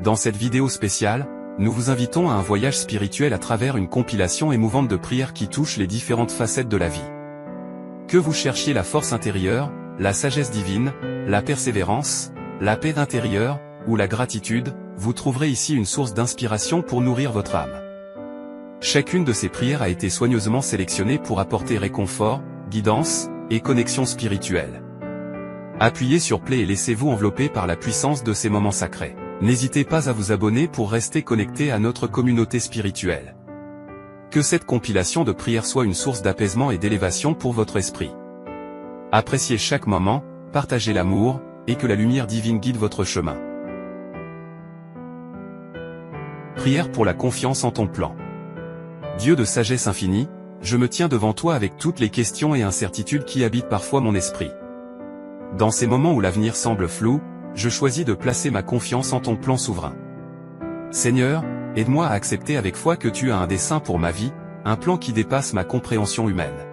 Dans cette vidéo spéciale, nous vous invitons à un voyage spirituel à travers une compilation émouvante de prières qui touchent les différentes facettes de la vie. Que vous cherchiez la force intérieure, la sagesse divine, la persévérance, la paix intérieure, ou la gratitude, vous trouverez ici une source d'inspiration pour nourrir votre âme. Chacune de ces prières a été soigneusement sélectionnée pour apporter réconfort, guidance, et connexion spirituelle. Appuyez sur Play et laissez-vous envelopper par la puissance de ces moments sacrés. N'hésitez pas à vous abonner pour rester connecté à notre communauté spirituelle. Que cette compilation de prières soit une source d'apaisement et d'élévation pour votre esprit. Appréciez chaque moment, partagez l'amour, et que la lumière divine guide votre chemin. Prière pour la confiance en ton plan. Dieu de sagesse infinie, je me tiens devant toi avec toutes les questions et incertitudes qui habitent parfois mon esprit. Dans ces moments où l'avenir semble flou, je choisis de placer ma confiance en ton plan souverain. Seigneur, aide-moi à accepter avec foi que tu as un dessein pour ma vie, un plan qui dépasse ma compréhension humaine.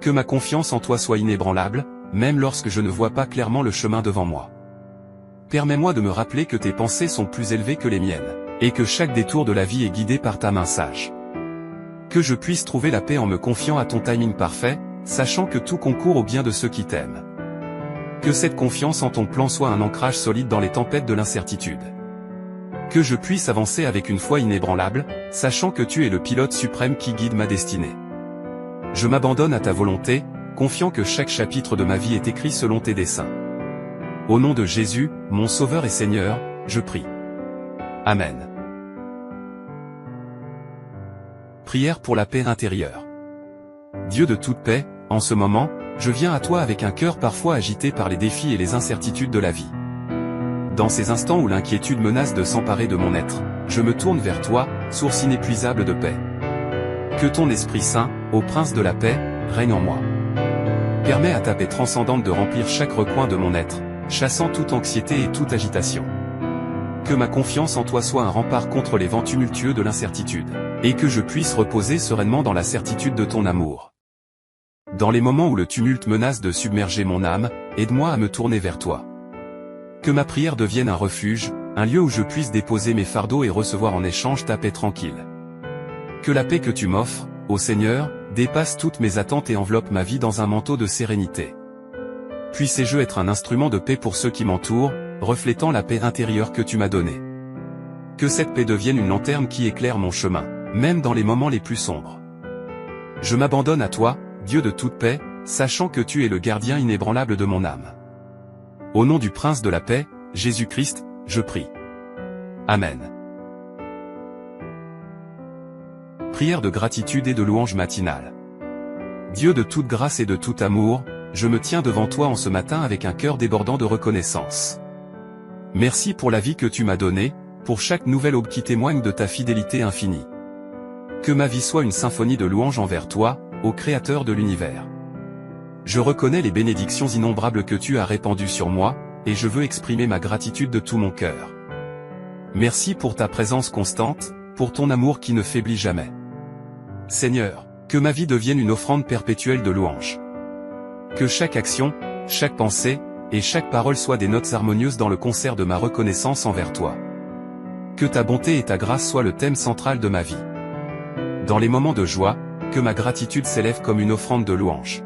Que ma confiance en toi soit inébranlable, même lorsque je ne vois pas clairement le chemin devant moi. Permets-moi de me rappeler que tes pensées sont plus élevées que les miennes, et que chaque détour de la vie est guidé par ta main sage. Que je puisse trouver la paix en me confiant à ton timing parfait, sachant que tout concourt au bien de ceux qui t'aiment. Que cette confiance en ton plan soit un ancrage solide dans les tempêtes de l'incertitude. Que je puisse avancer avec une foi inébranlable, sachant que tu es le pilote suprême qui guide ma destinée. Je m'abandonne à ta volonté, confiant que chaque chapitre de ma vie est écrit selon tes desseins. Au nom de Jésus, mon Sauveur et Seigneur, je prie. Amen. Prière pour la paix intérieure. Dieu de toute paix, en ce moment, je viens à toi avec un cœur parfois agité par les défis et les incertitudes de la vie. Dans ces instants où l'inquiétude menace de s'emparer de mon être, je me tourne vers toi, source inépuisable de paix. Que ton Esprit Saint, ô Prince de la paix, règne en moi. Permets à ta paix transcendante de remplir chaque recoin de mon être, chassant toute anxiété et toute agitation. Que ma confiance en toi soit un rempart contre les vents tumultueux de l'incertitude, et que je puisse reposer sereinement dans la certitude de ton amour. Dans les moments où le tumulte menace de submerger mon âme, aide-moi à me tourner vers toi. Que ma prière devienne un refuge, un lieu où je puisse déposer mes fardeaux et recevoir en échange ta paix tranquille. Que la paix que tu m'offres, ô Seigneur, dépasse toutes mes attentes et enveloppe ma vie dans un manteau de sérénité. Puisse-je être un instrument de paix pour ceux qui m'entourent, reflétant la paix intérieure que tu m'as donnée. Que cette paix devienne une lanterne qui éclaire mon chemin, même dans les moments les plus sombres. Je m'abandonne à toi, Dieu de toute paix, sachant que tu es le gardien inébranlable de mon âme. Au nom du Prince de la paix, Jésus-Christ, je prie. Amen. Prière de gratitude et de louange matinale. Dieu de toute grâce et de tout amour, je me tiens devant toi en ce matin avec un cœur débordant de reconnaissance. Merci pour la vie que tu m'as donnée, pour chaque nouvelle aube qui témoigne de ta fidélité infinie. Que ma vie soit une symphonie de louanges envers toi, ô Créateur de l'univers. Je reconnais les bénédictions innombrables que tu as répandues sur moi, et je veux exprimer ma gratitude de tout mon cœur. Merci pour ta présence constante, pour ton amour qui ne faiblit jamais. Seigneur, que ma vie devienne une offrande perpétuelle de louanges. Que chaque action, chaque pensée, et chaque parole soient des notes harmonieuses dans le concert de ma reconnaissance envers toi. Que ta bonté et ta grâce soient le thème central de ma vie. Dans les moments de joie, que ma gratitude s'élève comme une offrande de louange.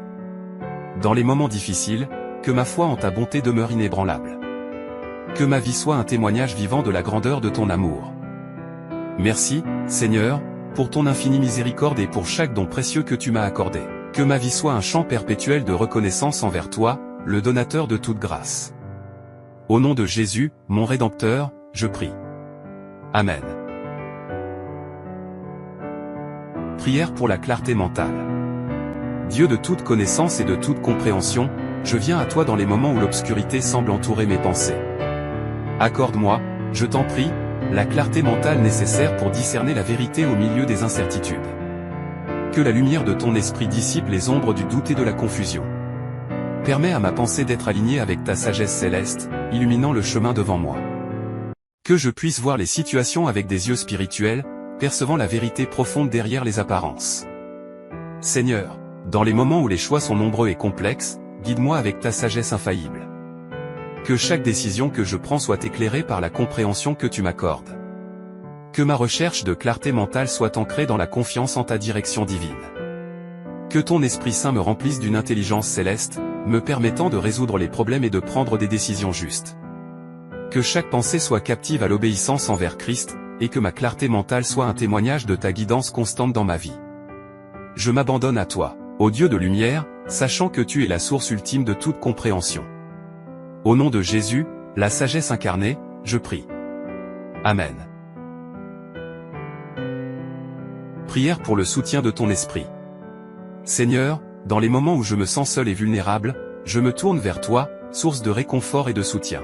Dans les moments difficiles, que ma foi en ta bonté demeure inébranlable. Que ma vie soit un témoignage vivant de la grandeur de ton amour. Merci, Seigneur, pour ton infinie miséricorde et pour chaque don précieux que tu m'as accordé. Que ma vie soit un chant perpétuel de reconnaissance envers toi, le donateur de toute grâce. Au nom de Jésus, mon Rédempteur, je prie. Amen. Prière pour la clarté mentale. Dieu de toute connaissance et de toute compréhension, je viens à toi dans les moments où l'obscurité semble entourer mes pensées. Accorde-moi, je t'en prie, la clarté mentale nécessaire pour discerner la vérité au milieu des incertitudes. Que la lumière de ton esprit dissipe les ombres du doute et de la confusion. Permets à ma pensée d'être alignée avec ta sagesse céleste, illuminant le chemin devant moi. Que je puisse voir les situations avec des yeux spirituels, percevant la vérité profonde derrière les apparences. Seigneur, dans les moments où les choix sont nombreux et complexes, guide-moi avec ta sagesse infaillible. Que chaque décision que je prends soit éclairée par la compréhension que tu m'accordes. Que ma recherche de clarté mentale soit ancrée dans la confiance en ta direction divine. Que ton Esprit Saint me remplisse d'une intelligence céleste, me permettant de résoudre les problèmes et de prendre des décisions justes. Que chaque pensée soit captive à l'obéissance envers Christ, et que ma clarté mentale soit un témoignage de ta guidance constante dans ma vie. Je m'abandonne à toi, ô Dieu de lumière, sachant que tu es la source ultime de toute compréhension. Au nom de Jésus, la sagesse incarnée, je prie. Amen. Prière pour le soutien de ton esprit. Seigneur, dans les moments où je me sens seul et vulnérable, je me tourne vers toi, source de réconfort et de soutien.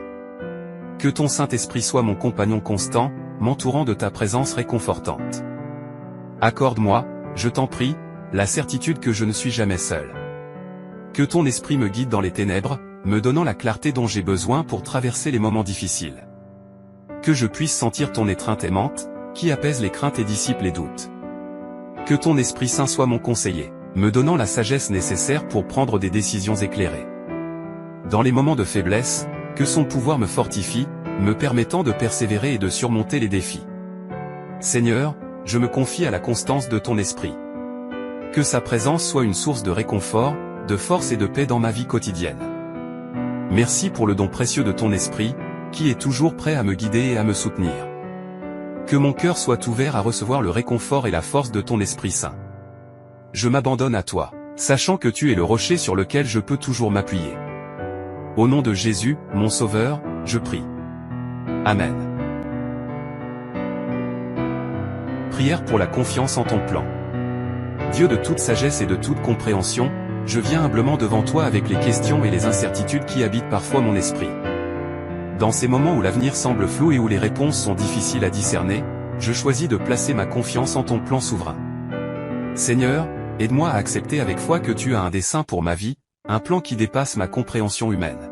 Que ton Saint-Esprit soit mon compagnon constant, m'entourant de ta présence réconfortante. Accorde-moi, je t'en prie, la certitude que je ne suis jamais seul. Que ton esprit me guide dans les ténèbres, me donnant la clarté dont j'ai besoin pour traverser les moments difficiles. Que je puisse sentir ton étreinte aimante, qui apaise les craintes et dissipe les doutes. Que ton Esprit Saint soit mon conseiller, me donnant la sagesse nécessaire pour prendre des décisions éclairées. Dans les moments de faiblesse, que son pouvoir me fortifie, me permettant de persévérer et de surmonter les défis. Seigneur, je me confie à la constance de ton esprit. Que sa présence soit une source de réconfort, de force et de paix dans ma vie quotidienne. Merci pour le don précieux de ton esprit, qui est toujours prêt à me guider et à me soutenir. Que mon cœur soit ouvert à recevoir le réconfort et la force de ton Esprit Saint. Je m'abandonne à toi, sachant que tu es le rocher sur lequel je peux toujours m'appuyer. Au nom de Jésus, mon Sauveur, je prie. Amen. Prière pour la confiance en ton plan. Dieu de toute sagesse et de toute compréhension, je viens humblement devant toi avec les questions et les incertitudes qui habitent parfois mon esprit. Dans ces moments où l'avenir semble flou et où les réponses sont difficiles à discerner, je choisis de placer ma confiance en ton plan souverain. Seigneur, aide-moi à accepter avec foi que tu as un dessein pour ma vie, un plan qui dépasse ma compréhension humaine.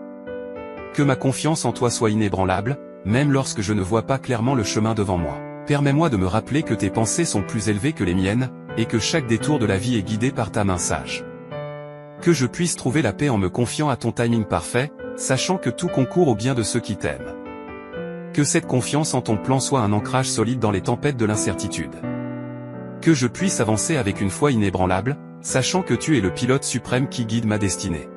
Que ma confiance en toi soit inébranlable, même lorsque je ne vois pas clairement le chemin devant moi. Permets-moi de me rappeler que tes pensées sont plus élevées que les miennes, et que chaque détour de la vie est guidé par ta main sage. Que je puisse trouver la paix en me confiant à ton timing parfait, sachant que tout concourt au bien de ceux qui t'aiment. Que cette confiance en ton plan soit un ancrage solide dans les tempêtes de l'incertitude. Que je puisse avancer avec une foi inébranlable, sachant que tu es le pilote suprême qui guide ma destinée.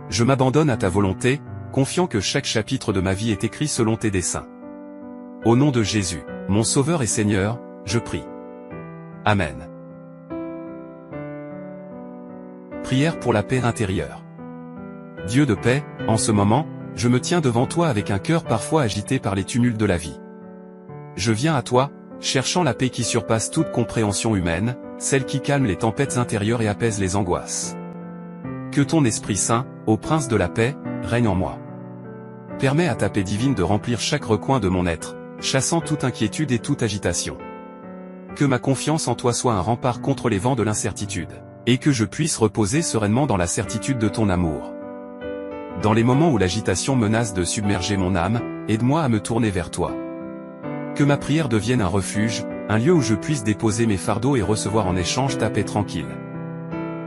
Je m'abandonne à ta volonté, confiant que chaque chapitre de ma vie est écrit selon tes desseins. Au nom de Jésus, mon Sauveur et Seigneur, je prie. Amen. Prière pour la paix intérieure. Dieu de paix, en ce moment, je me tiens devant toi avec un cœur parfois agité par les tumultes de la vie. Je viens à toi, cherchant la paix qui surpasse toute compréhension humaine, celle qui calme les tempêtes intérieures et apaise les angoisses. Que ton Esprit Saint, ô Prince de la paix, règne en moi. Permets à ta paix divine de remplir chaque recoin de mon être, chassant toute inquiétude et toute agitation. Que ma confiance en toi soit un rempart contre les vents de l'incertitude, et que je puisse reposer sereinement dans la certitude de ton amour. Dans les moments où l'agitation menace de submerger mon âme, aide-moi à me tourner vers toi. Que ma prière devienne un refuge, un lieu où je puisse déposer mes fardeaux et recevoir en échange ta paix tranquille.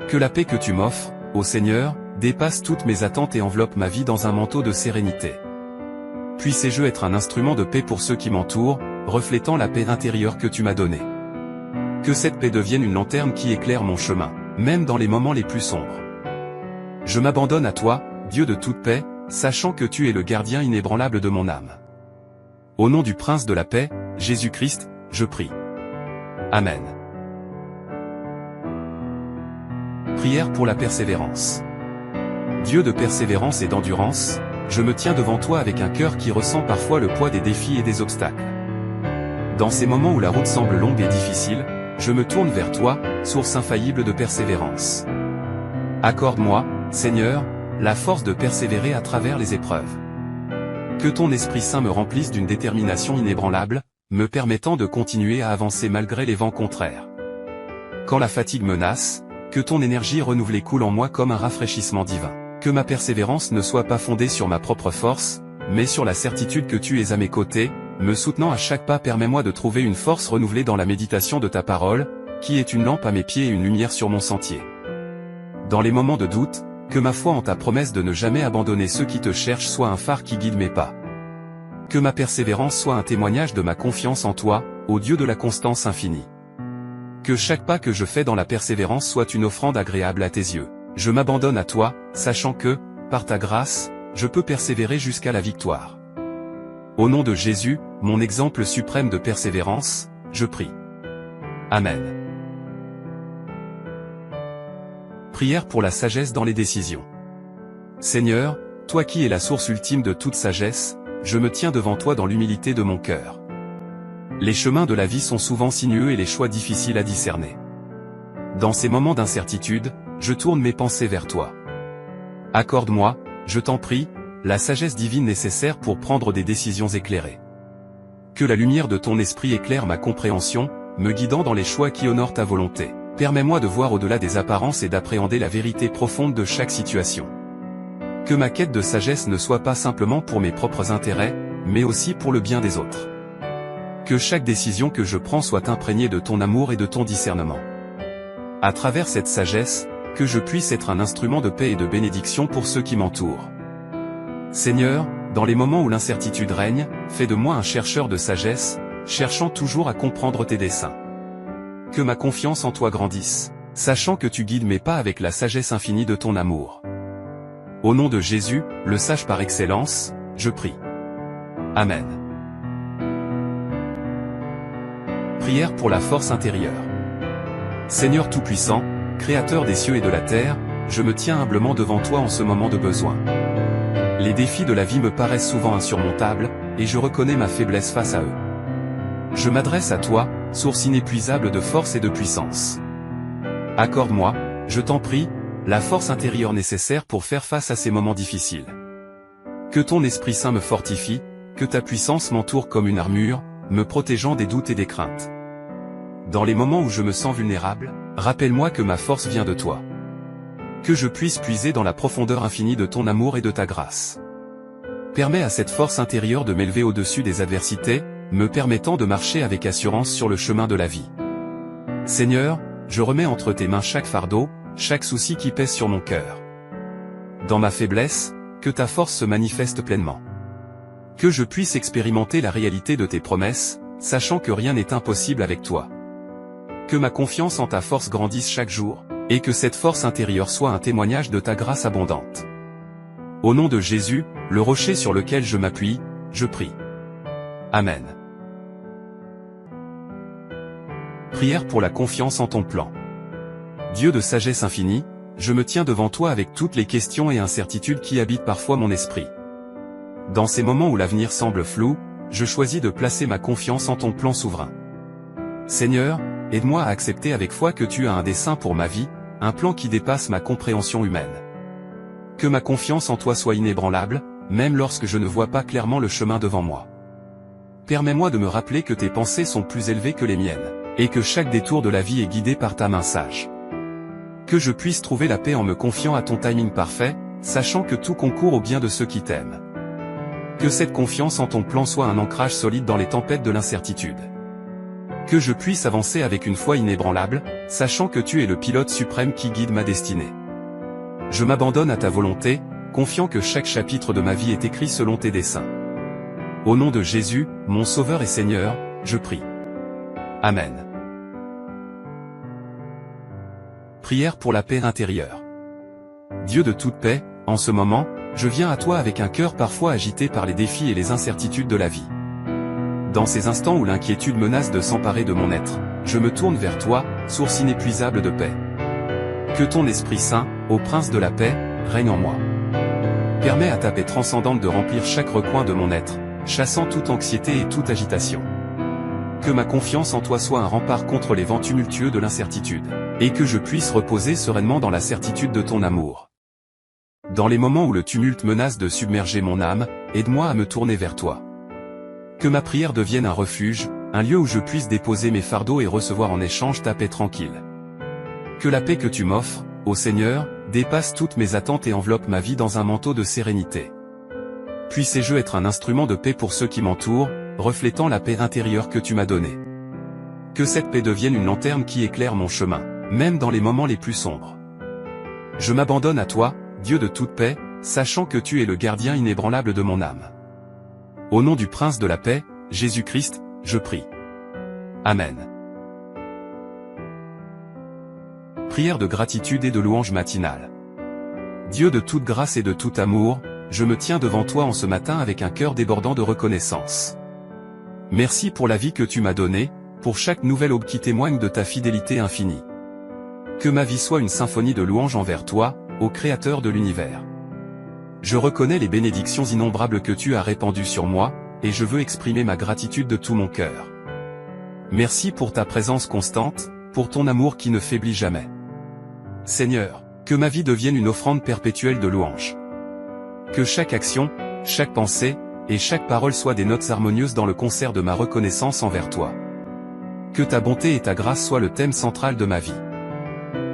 Que la paix que tu m'offres, ô Seigneur, dépasse toutes mes attentes et enveloppe ma vie dans un manteau de sérénité. Puissé-je être un instrument de paix pour ceux qui m'entourent, reflétant la paix intérieure que tu m'as donnée. Que cette paix devienne une lanterne qui éclaire mon chemin, même dans les moments les plus sombres. Je m'abandonne à toi, Dieu de toute paix, sachant que tu es le gardien inébranlable de mon âme. Au nom du Prince de la paix, Jésus-Christ, je prie. Amen. Prière pour la persévérance. Dieu de persévérance et d'endurance, je me tiens devant toi avec un cœur qui ressent parfois le poids des défis et des obstacles. Dans ces moments où la route semble longue et difficile, je me tourne vers toi, source infaillible de persévérance. Accorde-moi, Seigneur, la force de persévérer à travers les épreuves. Que ton Esprit Saint me remplisse d'une détermination inébranlable, me permettant de continuer à avancer malgré les vents contraires. Quand la fatigue menace, que ton énergie renouvelée coule en moi comme un rafraîchissement divin. Que ma persévérance ne soit pas fondée sur ma propre force, mais sur la certitude que tu es à mes côtés, me soutenant à chaque pas. Permets-moi de trouver une force renouvelée dans la méditation de ta parole, qui est une lampe à mes pieds et une lumière sur mon sentier. Dans les moments de doute, que ma foi en ta promesse de ne jamais abandonner ceux qui te cherchent soit un phare qui guide mes pas. Que ma persévérance soit un témoignage de ma confiance en toi, ô Dieu de la constance infinie. Que chaque pas que je fais dans la persévérance soit une offrande agréable à tes yeux. Je m'abandonne à toi, sachant que, par ta grâce, je peux persévérer jusqu'à la victoire. Au nom de Jésus, mon exemple suprême de persévérance, je prie. Amen. Prière pour la sagesse dans les décisions. Seigneur, toi qui es la source ultime de toute sagesse, je me tiens devant toi dans l'humilité de mon cœur. Les chemins de la vie sont souvent sinueux et les choix difficiles à discerner. Dans ces moments d'incertitude, je tourne mes pensées vers toi. Accorde-moi, je t'en prie, la sagesse divine nécessaire pour prendre des décisions éclairées. Que la lumière de ton esprit éclaire ma compréhension, me guidant dans les choix qui honorent ta volonté. Permets-moi de voir au-delà des apparences et d'appréhender la vérité profonde de chaque situation. Que ma quête de sagesse ne soit pas simplement pour mes propres intérêts, mais aussi pour le bien des autres. Que chaque décision que je prends soit imprégnée de ton amour et de ton discernement. À travers cette sagesse, que je puisse être un instrument de paix et de bénédiction pour ceux qui m'entourent. Seigneur, dans les moments où l'incertitude règne, fais de moi un chercheur de sagesse, cherchant toujours à comprendre tes desseins. Que ma confiance en toi grandisse, sachant que tu guides mes pas avec la sagesse infinie de ton amour. Au nom de Jésus, le sage par excellence, je prie. Amen. Prière pour la force intérieure. Seigneur Tout-Puissant, Créateur des cieux et de la terre, je me tiens humblement devant toi en ce moment de besoin. Les défis de la vie me paraissent souvent insurmontables, et je reconnais ma faiblesse face à eux. Je m'adresse à toi, source inépuisable de force et de puissance. Accorde-moi, je t'en prie, la force intérieure nécessaire pour faire face à ces moments difficiles. Que ton Esprit Saint me fortifie, que ta puissance m'entoure comme une armure, me protégeant des doutes et des craintes. Dans les moments où je me sens vulnérable, rappelle-moi que ma force vient de toi. Que je puisse puiser dans la profondeur infinie de ton amour et de ta grâce. Permets à cette force intérieure de m'élever au-dessus des adversités, me permettant de marcher avec assurance sur le chemin de la vie. Seigneur, je remets entre tes mains chaque fardeau, chaque souci qui pèse sur mon cœur. Dans ma faiblesse, que ta force se manifeste pleinement. Que je puisse expérimenter la réalité de tes promesses, sachant que rien n'est impossible avec toi. Que ma confiance en ta force grandisse chaque jour, et que cette force intérieure soit un témoignage de ta grâce abondante. Au nom de Jésus, le rocher sur lequel je m'appuie, je prie. Amen. Prière pour la confiance en ton plan. Dieu de sagesse infinie, je me tiens devant toi avec toutes les questions et incertitudes qui habitent parfois mon esprit. Dans ces moments où l'avenir semble flou, je choisis de placer ma confiance en ton plan souverain. Seigneur, aide-moi à accepter avec foi que tu as un dessein pour ma vie, un plan qui dépasse ma compréhension humaine. Que ma confiance en toi soit inébranlable, même lorsque je ne vois pas clairement le chemin devant moi. Permets-moi de me rappeler que tes pensées sont plus élevées que les miennes, et que chaque détour de la vie est guidé par ta main sage. Que je puisse trouver la paix en me confiant à ton timing parfait, sachant que tout concourt au bien de ceux qui t'aiment. Que cette confiance en ton plan soit un ancrage solide dans les tempêtes de l'incertitude. Que je puisse avancer avec une foi inébranlable, sachant que tu es le pilote suprême qui guide ma destinée. Je m'abandonne à ta volonté, confiant que chaque chapitre de ma vie est écrit selon tes desseins. Au nom de Jésus, mon Sauveur et Seigneur, je prie. Amen. Prière pour la paix intérieure. Dieu de toute paix, en ce moment, je viens à toi avec un cœur parfois agité par les défis et les incertitudes de la vie. Dans ces instants où l'inquiétude menace de s'emparer de mon être, je me tourne vers toi, source inépuisable de paix. Que ton Esprit Saint, ô Prince de la paix, règne en moi. Permets à ta paix transcendante de remplir chaque recoin de mon être, chassant toute anxiété et toute agitation. Que ma confiance en toi soit un rempart contre les vents tumultueux de l'incertitude, et que je puisse reposer sereinement dans la certitude de ton amour. Dans les moments où le tumulte menace de submerger mon âme, aide-moi à me tourner vers toi. Que ma prière devienne un refuge, un lieu où je puisse déposer mes fardeaux et recevoir en échange ta paix tranquille. Que la paix que tu m'offres, ô Seigneur, dépasse toutes mes attentes et enveloppe ma vie dans un manteau de sérénité. Puissé-je être un instrument de paix pour ceux qui m'entourent, reflétant la paix intérieure que tu m'as donnée. Que cette paix devienne une lanterne qui éclaire mon chemin, même dans les moments les plus sombres. Je m'abandonne à toi, Dieu de toute paix, sachant que tu es le gardien inébranlable de mon âme. Au nom du Prince de la paix, Jésus-Christ, je prie. Amen. Prière de gratitude et de louange matinale. Dieu de toute grâce et de tout amour, je me tiens devant toi en ce matin avec un cœur débordant de reconnaissance. Merci pour la vie que tu m'as donnée, pour chaque nouvelle aube qui témoigne de ta fidélité infinie. Que ma vie soit une symphonie de louanges envers toi, ô Créateur de l'univers. Je reconnais les bénédictions innombrables que tu as répandues sur moi, et je veux exprimer ma gratitude de tout mon cœur. Merci pour ta présence constante, pour ton amour qui ne faiblit jamais. Seigneur, que ma vie devienne une offrande perpétuelle de louanges. Que chaque action, chaque pensée, et chaque parole soient des notes harmonieuses dans le concert de ma reconnaissance envers toi. Que ta bonté et ta grâce soient le thème central de ma vie.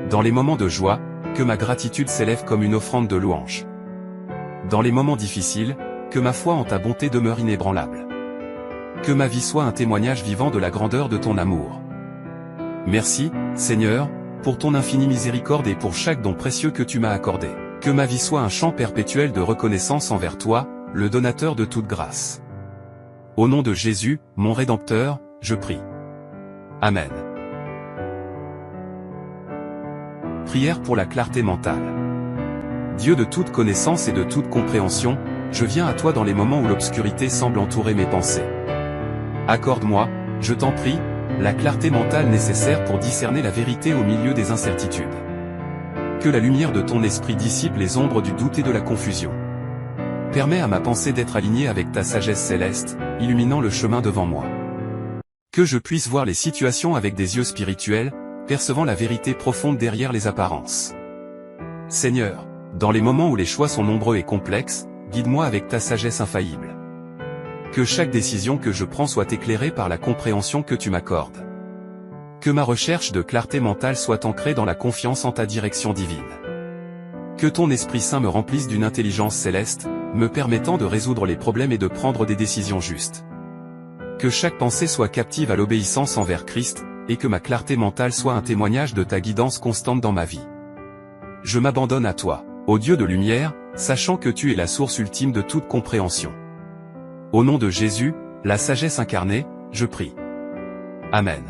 Dans les moments de joie, que ma gratitude s'élève comme une offrande de louange. Dans les moments difficiles, que ma foi en ta bonté demeure inébranlable. Que ma vie soit un témoignage vivant de la grandeur de ton amour. Merci, Seigneur, pour ton infinie miséricorde et pour chaque don précieux que tu m'as accordé. Que ma vie soit un chant perpétuel de reconnaissance envers toi, le donateur de toute grâce. Au nom de Jésus, mon Rédempteur, je prie. Amen. Prière pour la clarté mentale. Dieu de toute connaissance et de toute compréhension, je viens à toi dans les moments où l'obscurité semble entourer mes pensées. Accorde-moi, je t'en prie, la clarté mentale nécessaire pour discerner la vérité au milieu des incertitudes. Que la lumière de ton esprit dissipe les ombres du doute et de la confusion. Permets à ma pensée d'être alignée avec ta sagesse céleste, illuminant le chemin devant moi. Que je puisse voir les situations avec des yeux spirituels, percevant la vérité profonde derrière les apparences. Seigneur, dans les moments où les choix sont nombreux et complexes, guide-moi avec ta sagesse infaillible. Que chaque décision que je prends soit éclairée par la compréhension que tu m'accordes. Que ma recherche de clarté mentale soit ancrée dans la confiance en ta direction divine. Que ton Esprit Saint me remplisse d'une intelligence céleste, me permettant de résoudre les problèmes et de prendre des décisions justes. Que chaque pensée soit captive à l'obéissance envers Christ, et que ma clarté mentale soit un témoignage de ta guidance constante dans ma vie. Je m'abandonne à toi, ô Dieu de lumière, sachant que tu es la source ultime de toute compréhension. Au nom de Jésus, la sagesse incarnée, je prie. Amen.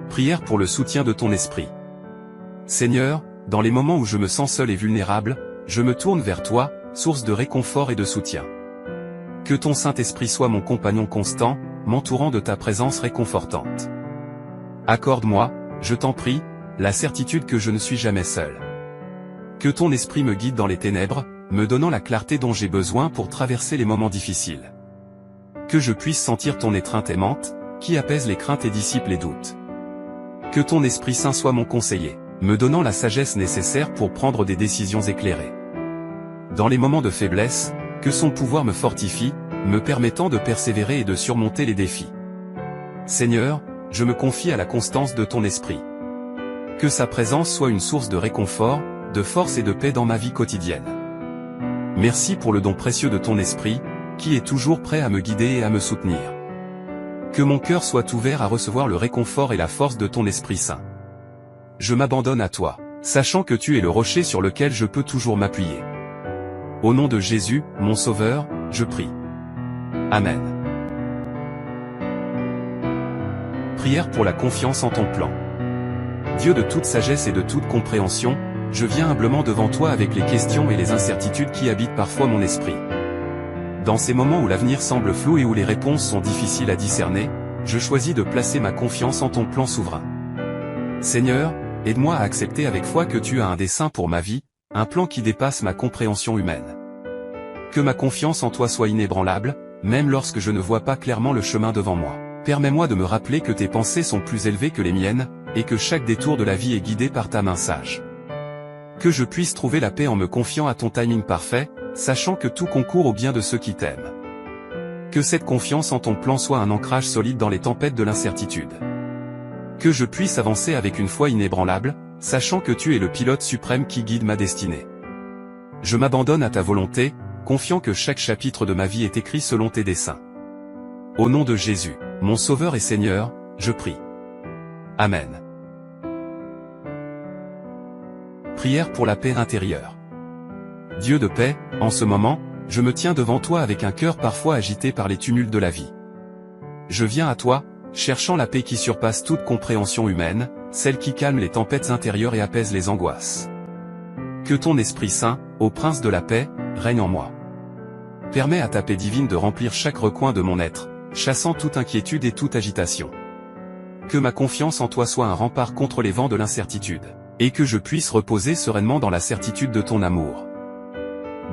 Prière pour le soutien de ton esprit. Seigneur, dans les moments où je me sens seul et vulnérable, je me tourne vers toi, source de réconfort et de soutien. Que ton Saint-Esprit soit mon compagnon constant, m'entourant de ta présence réconfortante. Accorde-moi, je t'en prie, la certitude que je ne suis jamais seul. Que ton esprit me guide dans les ténèbres, me donnant la clarté dont j'ai besoin pour traverser les moments difficiles. Que je puisse sentir ton étreinte aimante, qui apaise les craintes et dissipe les doutes. Que ton Esprit Saint soit mon conseiller, me donnant la sagesse nécessaire pour prendre des décisions éclairées. Dans les moments de faiblesse, que son pouvoir me fortifie, me permettant de persévérer et de surmonter les défis. Seigneur, je me confie à la constance de ton esprit. Que sa présence soit une source de réconfort, de force et de paix dans ma vie quotidienne. Merci pour le don précieux de ton esprit, qui est toujours prêt à me guider et à me soutenir. Que mon cœur soit ouvert à recevoir le réconfort et la force de ton Esprit Saint. Je m'abandonne à toi, sachant que tu es le rocher sur lequel je peux toujours m'appuyer. Au nom de Jésus, mon Sauveur, je prie. Amen. Prière pour la confiance en ton plan. Dieu de toute sagesse et de toute compréhension, je viens humblement devant toi avec les questions et les incertitudes qui habitent parfois mon esprit. Dans ces moments où l'avenir semble flou et où les réponses sont difficiles à discerner, je choisis de placer ma confiance en ton plan souverain. Seigneur, aide-moi à accepter avec foi que tu as un dessein pour ma vie, un plan qui dépasse ma compréhension humaine. Que ma confiance en toi soit inébranlable, même lorsque je ne vois pas clairement le chemin devant moi. Permets-moi de me rappeler que tes pensées sont plus élevées que les miennes, et que chaque détour de la vie est guidé par ta main sage. Que je puisse trouver la paix en me confiant à ton timing parfait, sachant que tout concourt au bien de ceux qui t'aiment. Que cette confiance en ton plan soit un ancrage solide dans les tempêtes de l'incertitude. Que je puisse avancer avec une foi inébranlable, sachant que tu es le pilote suprême qui guide ma destinée. Je m'abandonne à ta volonté, confiant que chaque chapitre de ma vie est écrit selon tes desseins. Au nom de Jésus, mon Sauveur et Seigneur, je prie. Amen. Prière pour la paix intérieure. Dieu de paix, en ce moment, je me tiens devant toi avec un cœur parfois agité par les tumultes de la vie. Je viens à toi, cherchant la paix qui surpasse toute compréhension humaine, celle qui calme les tempêtes intérieures et apaise les angoisses. Que ton Esprit Saint, ô Prince de la paix, règne en moi. Permets à ta paix divine de remplir chaque recoin de mon être, chassant toute inquiétude et toute agitation. Que ma confiance en toi soit un rempart contre les vents de l'incertitude, et que je puisse reposer sereinement dans la certitude de ton amour.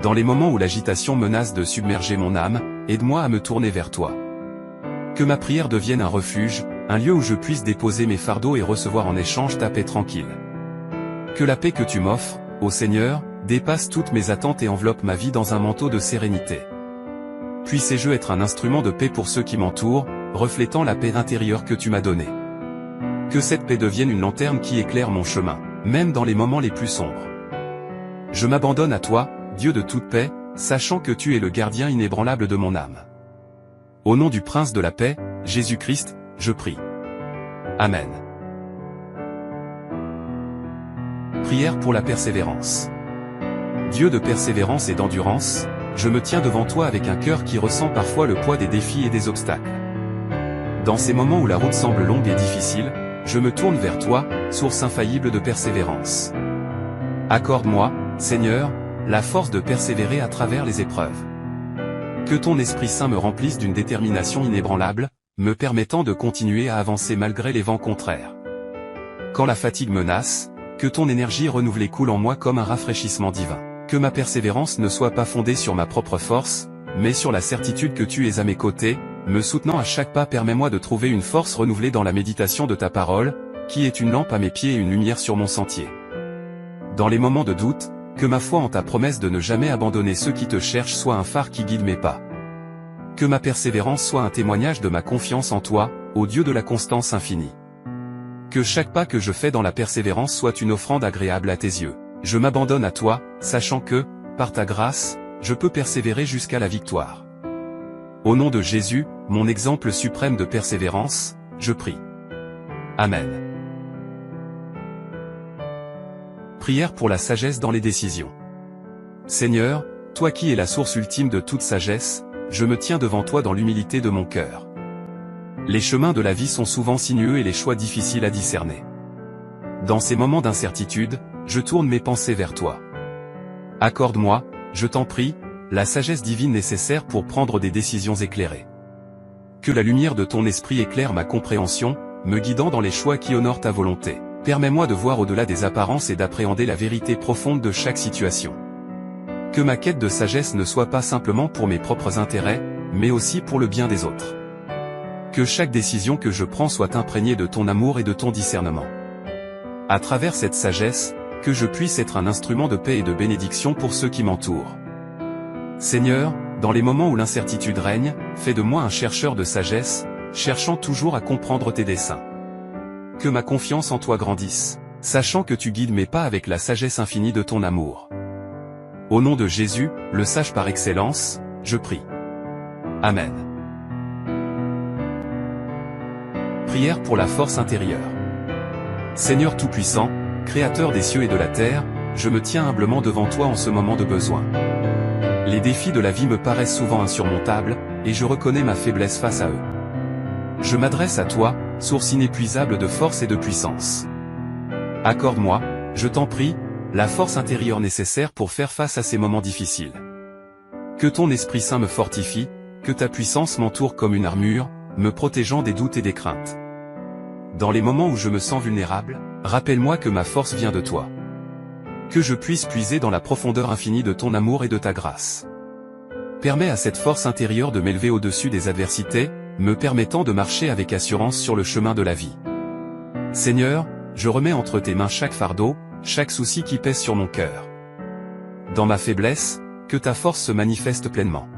Dans les moments où l'agitation menace de submerger mon âme, aide-moi à me tourner vers toi. Que ma prière devienne un refuge, un lieu où je puisse déposer mes fardeaux et recevoir en échange ta paix tranquille. Que la paix que tu m'offres, ô Seigneur, dépasse toutes mes attentes et enveloppe ma vie dans un manteau de sérénité. Puissé-je être un instrument de paix pour ceux qui m'entourent, reflétant la paix intérieure que tu m'as donnée. Que cette paix devienne une lanterne qui éclaire mon chemin, même dans les moments les plus sombres. Je m'abandonne à toi, Dieu de toute paix, sachant que tu es le gardien inébranlable de mon âme. Au nom du Prince de la paix, Jésus-Christ, je prie. Amen. Prière pour la persévérance. Dieu de persévérance et d'endurance, je me tiens devant toi avec un cœur qui ressent parfois le poids des défis et des obstacles. Dans ces moments où la route semble longue et difficile, je me tourne vers toi, source infaillible de persévérance. Accorde-moi, Seigneur, la force de persévérer à travers les épreuves. Que ton Esprit Saint me remplisse d'une détermination inébranlable, me permettant de continuer à avancer malgré les vents contraires. Quand la fatigue menace, que ton énergie renouvelée coule en moi comme un rafraîchissement divin. Que ma persévérance ne soit pas fondée sur ma propre force, mais sur la certitude que tu es à mes côtés, me soutenant à chaque pas. Permets-moi de trouver une force renouvelée dans la méditation de ta parole, qui est une lampe à mes pieds et une lumière sur mon sentier. Dans les moments de doute, que ma foi en ta promesse de ne jamais abandonner ceux qui te cherchent soit un phare qui guide mes pas. Que ma persévérance soit un témoignage de ma confiance en toi, ô Dieu de la constance infinie. Que chaque pas que je fais dans la persévérance soit une offrande agréable à tes yeux. Je m'abandonne à toi, sachant que, par ta grâce, je peux persévérer jusqu'à la victoire. Au nom de Jésus, mon exemple suprême de persévérance, je prie. Amen. Prière pour la sagesse dans les décisions. Seigneur, toi qui es la source ultime de toute sagesse, je me tiens devant toi dans l'humilité de mon cœur. Les chemins de la vie sont souvent sinueux et les choix difficiles à discerner. Dans ces moments d'incertitude, je tourne mes pensées vers toi. Accorde-moi, je t'en prie, la sagesse divine nécessaire pour prendre des décisions éclairées. Que la lumière de ton esprit éclaire ma compréhension, me guidant dans les choix qui honorent ta volonté. Permets-moi de voir au-delà des apparences et d'appréhender la vérité profonde de chaque situation. Que ma quête de sagesse ne soit pas simplement pour mes propres intérêts, mais aussi pour le bien des autres. Que chaque décision que je prends soit imprégnée de ton amour et de ton discernement. À travers cette sagesse, que je puisse être un instrument de paix et de bénédiction pour ceux qui m'entourent. Seigneur, dans les moments où l'incertitude règne, fais de moi un chercheur de sagesse, cherchant toujours à comprendre tes desseins. Que ma confiance en toi grandisse, sachant que tu guides mes pas avec la sagesse infinie de ton amour. Au nom de Jésus, le sage par excellence, je prie. Amen. Prière pour la force intérieure. Seigneur Tout-Puissant, Créateur des cieux et de la terre, je me tiens humblement devant toi en ce moment de besoin. Les défis de la vie me paraissent souvent insurmontables, et je reconnais ma faiblesse face à eux. Je m'adresse à toi, source inépuisable de force et de puissance. Accorde-moi, je t'en prie, la force intérieure nécessaire pour faire face à ces moments difficiles. Que ton Esprit Saint me fortifie, que ta puissance m'entoure comme une armure, me protégeant des doutes et des craintes. Dans les moments où je me sens vulnérable, rappelle-moi que ma force vient de toi. Que je puisse puiser dans la profondeur infinie de ton amour et de ta grâce. Permets à cette force intérieure de m'élever au-dessus des adversités, me permettant de marcher avec assurance sur le chemin de la vie. Seigneur, je remets entre tes mains chaque fardeau, chaque souci qui pèse sur mon cœur. Dans ma faiblesse, que ta force se manifeste pleinement.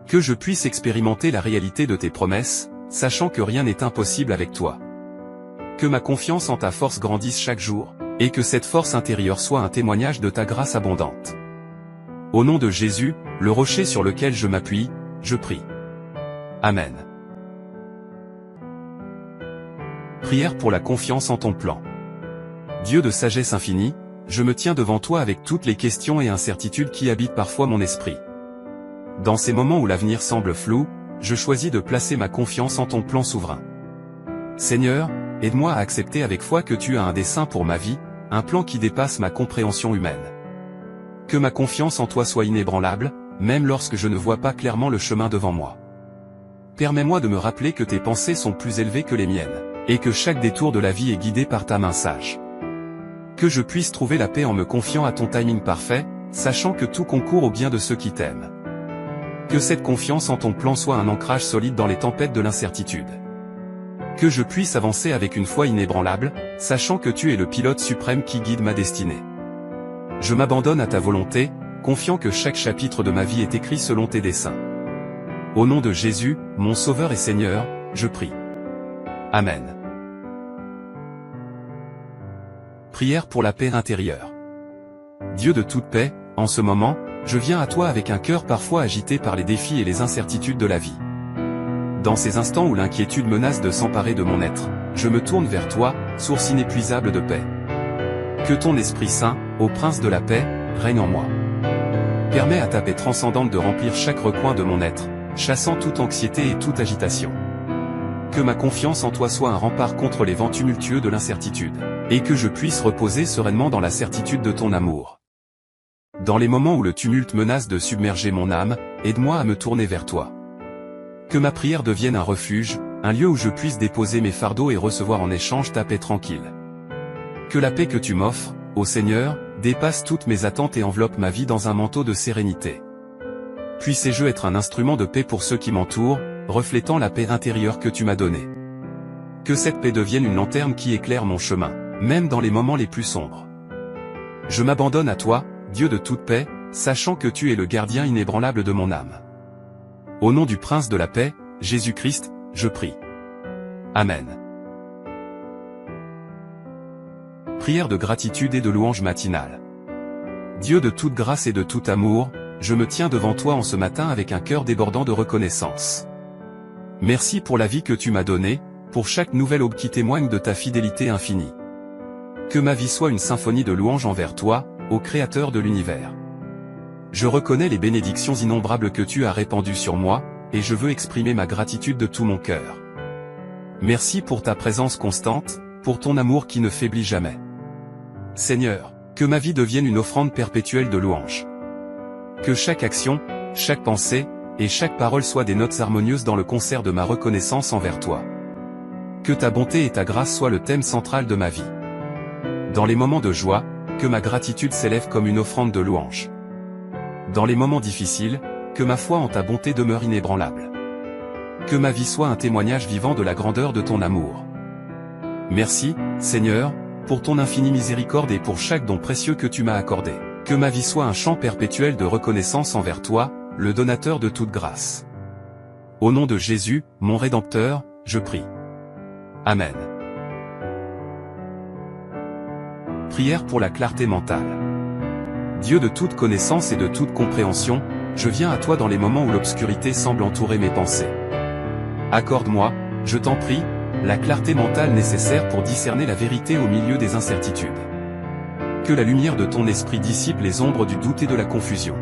Que je puisse expérimenter la réalité de tes promesses, sachant que rien n'est impossible avec toi. Que ma confiance en ta force grandisse chaque jour, et que cette force intérieure soit un témoignage de ta grâce abondante. Au nom de Jésus, le rocher sur lequel je m'appuie, je prie. Amen. Prière pour la confiance en ton plan. Dieu de sagesse infinie, je me tiens devant toi avec toutes les questions et incertitudes qui habitent parfois mon esprit. Dans ces moments où l'avenir semble flou, je choisis de placer ma confiance en ton plan souverain. Seigneur, aide-moi à accepter avec foi que tu as un dessein pour ma vie, un plan qui dépasse ma compréhension humaine. Que ma confiance en toi soit inébranlable, même lorsque je ne vois pas clairement le chemin devant moi. Permets-moi de me rappeler que tes pensées sont plus élevées que les miennes, et que chaque détour de la vie est guidé par ta main sage. Que je puisse trouver la paix en me confiant à ton timing parfait, sachant que tout concourt au bien de ceux qui t'aiment. Que cette confiance en ton plan soit un ancrage solide dans les tempêtes de l'incertitude. Que je puisse avancer avec une foi inébranlable, sachant que tu es le pilote suprême qui guide ma destinée. Je m'abandonne à ta volonté, confiant que chaque chapitre de ma vie est écrit selon tes desseins. Au nom de Jésus, mon Sauveur et Seigneur, je prie. Amen. Prière pour la paix intérieure. Dieu de toute paix, en ce moment, je viens à toi avec un cœur parfois agité par les défis et les incertitudes de la vie. Dans ces instants où l'inquiétude menace de s'emparer de mon être, je me tourne vers toi, source inépuisable de paix. Que ton Esprit Saint, ô Prince de la paix, règne en moi. Permets à ta paix transcendante de remplir chaque recoin de mon être, chassant toute anxiété et toute agitation. Que ma confiance en toi soit un rempart contre les vents tumultueux de l'incertitude, et que je puisse reposer sereinement dans la certitude de ton amour. Dans les moments où le tumulte menace de submerger mon âme, aide-moi à me tourner vers toi. Que ma prière devienne un refuge, un lieu où je puisse déposer mes fardeaux et recevoir en échange ta paix tranquille. Que la paix que tu m'offres, ô Seigneur, dépasse toutes mes attentes et enveloppe ma vie dans un manteau de sérénité. Puissé-je être un instrument de paix pour ceux qui m'entourent, reflétant la paix intérieure que tu m'as donnée. Que cette paix devienne une lanterne qui éclaire mon chemin, même dans les moments les plus sombres. Je m'abandonne à toi, Dieu de toute paix, sachant que tu es le gardien inébranlable de mon âme. Au nom du Prince de la paix, Jésus-Christ, je prie. Amen. Prière de gratitude et de louange matinale. Dieu de toute grâce et de tout amour, je me tiens devant toi en ce matin avec un cœur débordant de reconnaissance. Merci pour la vie que tu m'as donnée, pour chaque nouvelle aube qui témoigne de ta fidélité infinie. Que ma vie soit une symphonie de louanges envers toi, ô Créateur de l'univers. Je reconnais les bénédictions innombrables que tu as répandues sur moi, et je veux exprimer ma gratitude de tout mon cœur. Merci pour ta présence constante, pour ton amour qui ne faiblit jamais. Seigneur, que ma vie devienne une offrande perpétuelle de louanges. Que chaque action, chaque pensée, et chaque parole soient des notes harmonieuses dans le concert de ma reconnaissance envers toi. Que ta bonté et ta grâce soient le thème central de ma vie. Dans les moments de joie, que ma gratitude s'élève comme une offrande de louange. Dans les moments difficiles, que ma foi en ta bonté demeure inébranlable. Que ma vie soit un témoignage vivant de la grandeur de ton amour. Merci, Seigneur, pour ton infinie miséricorde et pour chaque don précieux que tu m'as accordé. Que ma vie soit un chant perpétuel de reconnaissance envers toi, le donateur de toute grâce. Au nom de Jésus, mon Rédempteur, je prie. Amen. Prière pour la clarté mentale. Dieu de toute connaissance et de toute compréhension, je viens à toi dans les moments où l'obscurité semble entourer mes pensées. Accorde-moi, je t'en prie, la clarté mentale nécessaire pour discerner la vérité au milieu des incertitudes. Que la lumière de ton esprit dissipe les ombres du doute et de la confusion.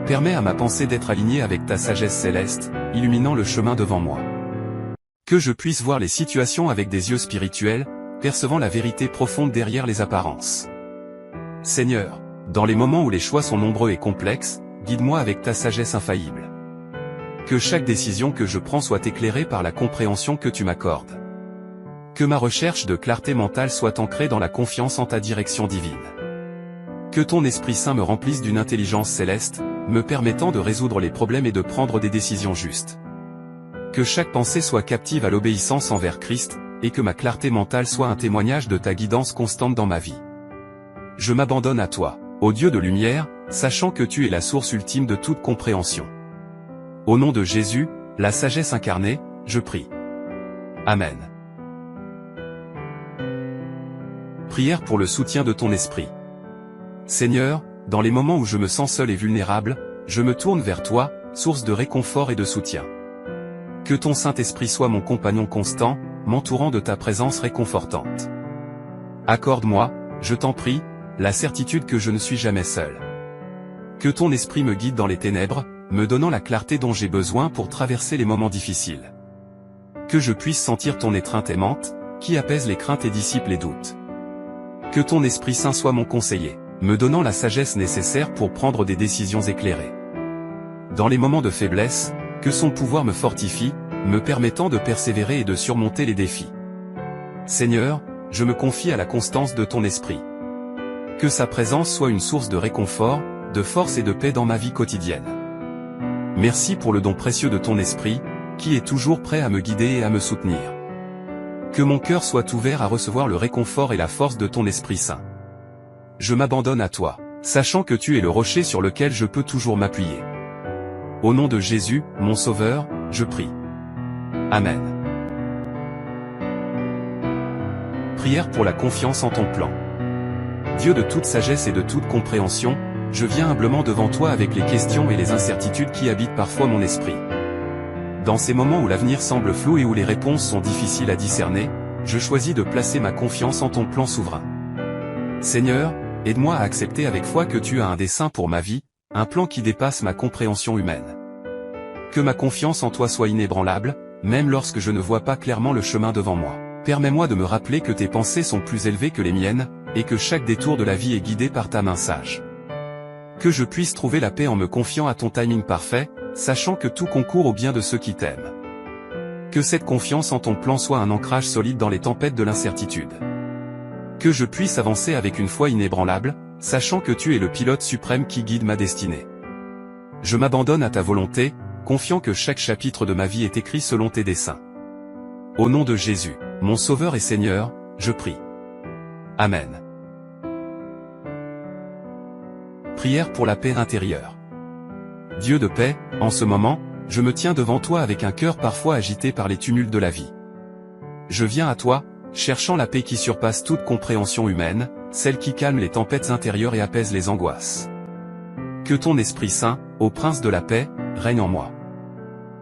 Permets à ma pensée d'être alignée avec ta sagesse céleste, illuminant le chemin devant moi. Que je puisse voir les situations avec des yeux spirituels, percevant la vérité profonde derrière les apparences. Seigneur, dans les moments où les choix sont nombreux et complexes, guide-moi avec ta sagesse infaillible. Que chaque décision que je prends soit éclairée par la compréhension que tu m'accordes. Que ma recherche de clarté mentale soit ancrée dans la confiance en ta direction divine. Que ton Esprit Saint me remplisse d'une intelligence céleste, me permettant de résoudre les problèmes et de prendre des décisions justes. Que chaque pensée soit captive à l'obéissance envers Christ, et que ma clarté mentale soit un témoignage de ta guidance constante dans ma vie. Je m'abandonne à toi, ô Dieu de lumière, sachant que tu es la source ultime de toute compréhension. Au nom de Jésus, la sagesse incarnée, je prie. Amen. Prière pour le soutien de ton esprit. Seigneur, dans les moments où je me sens seul et vulnérable, je me tourne vers toi, source de réconfort et de soutien. Que ton Saint-Esprit soit mon compagnon constant, m'entourant de ta présence réconfortante. Accorde-moi, je t'en prie, la certitude que je ne suis jamais seul. Que ton esprit me guide dans les ténèbres, me donnant la clarté dont j'ai besoin pour traverser les moments difficiles. Que je puisse sentir ton étreinte aimante, qui apaise les craintes et dissipe les doutes. Que ton Esprit Saint soit mon conseiller, me donnant la sagesse nécessaire pour prendre des décisions éclairées. Dans les moments de faiblesse, que son pouvoir me fortifie, me permettant de persévérer et de surmonter les défis. Seigneur, je me confie à la constance de ton esprit. Que sa présence soit une source de réconfort, de force et de paix dans ma vie quotidienne. Merci pour le don précieux de ton esprit, qui est toujours prêt à me guider et à me soutenir. Que mon cœur soit ouvert à recevoir le réconfort et la force de ton Esprit Saint. Je m'abandonne à toi, sachant que tu es le rocher sur lequel je peux toujours m'appuyer. Au nom de Jésus, mon Sauveur, je prie. Amen. Prière pour la confiance en ton plan. Dieu de toute sagesse et de toute compréhension, je viens humblement devant toi avec les questions et les incertitudes qui habitent parfois mon esprit. Dans ces moments où l'avenir semble flou et où les réponses sont difficiles à discerner, je choisis de placer ma confiance en ton plan souverain. Seigneur, aide-moi à accepter avec foi que tu as un dessein pour ma vie, un plan qui dépasse ma compréhension humaine. Que ma confiance en toi soit inébranlable, même lorsque je ne vois pas clairement le chemin devant moi. Permets-moi de me rappeler que tes pensées sont plus élevées que les miennes, et que chaque détour de la vie est guidé par ta main sage. Que je puisse trouver la paix en me confiant à ton timing parfait, sachant que tout concourt au bien de ceux qui t'aiment. Que cette confiance en ton plan soit un ancrage solide dans les tempêtes de l'incertitude. Que je puisse avancer avec une foi inébranlable, sachant que tu es le pilote suprême qui guide ma destinée. Je m'abandonne à ta volonté, confiant que chaque chapitre de ma vie est écrit selon tes desseins. Au nom de Jésus, mon Sauveur et Seigneur, je prie. Amen. Prière pour la paix intérieure. Dieu de paix, en ce moment, je me tiens devant toi avec un cœur parfois agité par les tumultes de la vie. Je viens à toi, cherchant la paix qui surpasse toute compréhension humaine, celle qui calme les tempêtes intérieures et apaise les angoisses. Que ton Esprit Saint, ô Prince de la paix, règne en moi.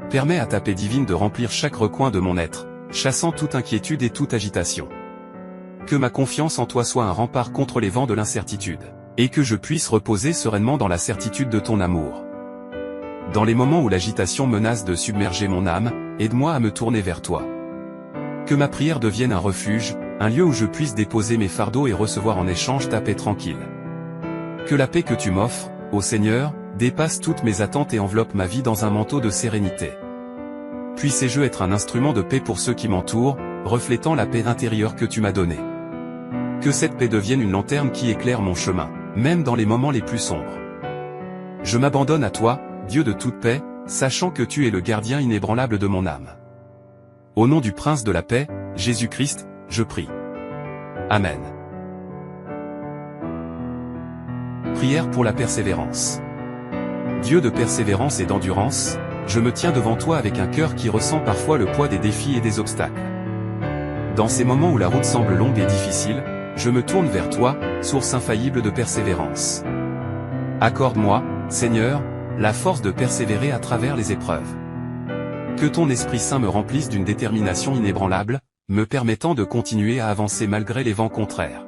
Permets à ta paix divine de remplir chaque recoin de mon être, chassant toute inquiétude et toute agitation. Que ma confiance en toi soit un rempart contre les vents de l'incertitude, et que je puisse reposer sereinement dans la certitude de ton amour. Dans les moments où l'agitation menace de submerger mon âme, aide-moi à me tourner vers toi. Que ma prière devienne un refuge, un lieu où je puisse déposer mes fardeaux et recevoir en échange ta paix tranquille. Que la paix que tu m'offres, ô Seigneur, dépasse toutes mes attentes et enveloppe ma vie dans un manteau de sérénité. Puissé-je être un instrument de paix pour ceux qui m'entourent, reflétant la paix intérieure que tu m'as donnée. Que cette paix devienne une lanterne qui éclaire mon chemin, même dans les moments les plus sombres. Je m'abandonne à toi, Dieu de toute paix, sachant que tu es le gardien inébranlable de mon âme. Au nom du Prince de la paix, Jésus-Christ, je prie. Amen. Prière pour la persévérance. Dieu de persévérance et d'endurance, je me tiens devant toi avec un cœur qui ressent parfois le poids des défis et des obstacles. Dans ces moments où la route semble longue et difficile, je me tourne vers toi, source infaillible de persévérance. Accorde-moi, Seigneur, la force de persévérer à travers les épreuves. Que ton Esprit Saint me remplisse d'une détermination inébranlable, me permettant de continuer à avancer malgré les vents contraires.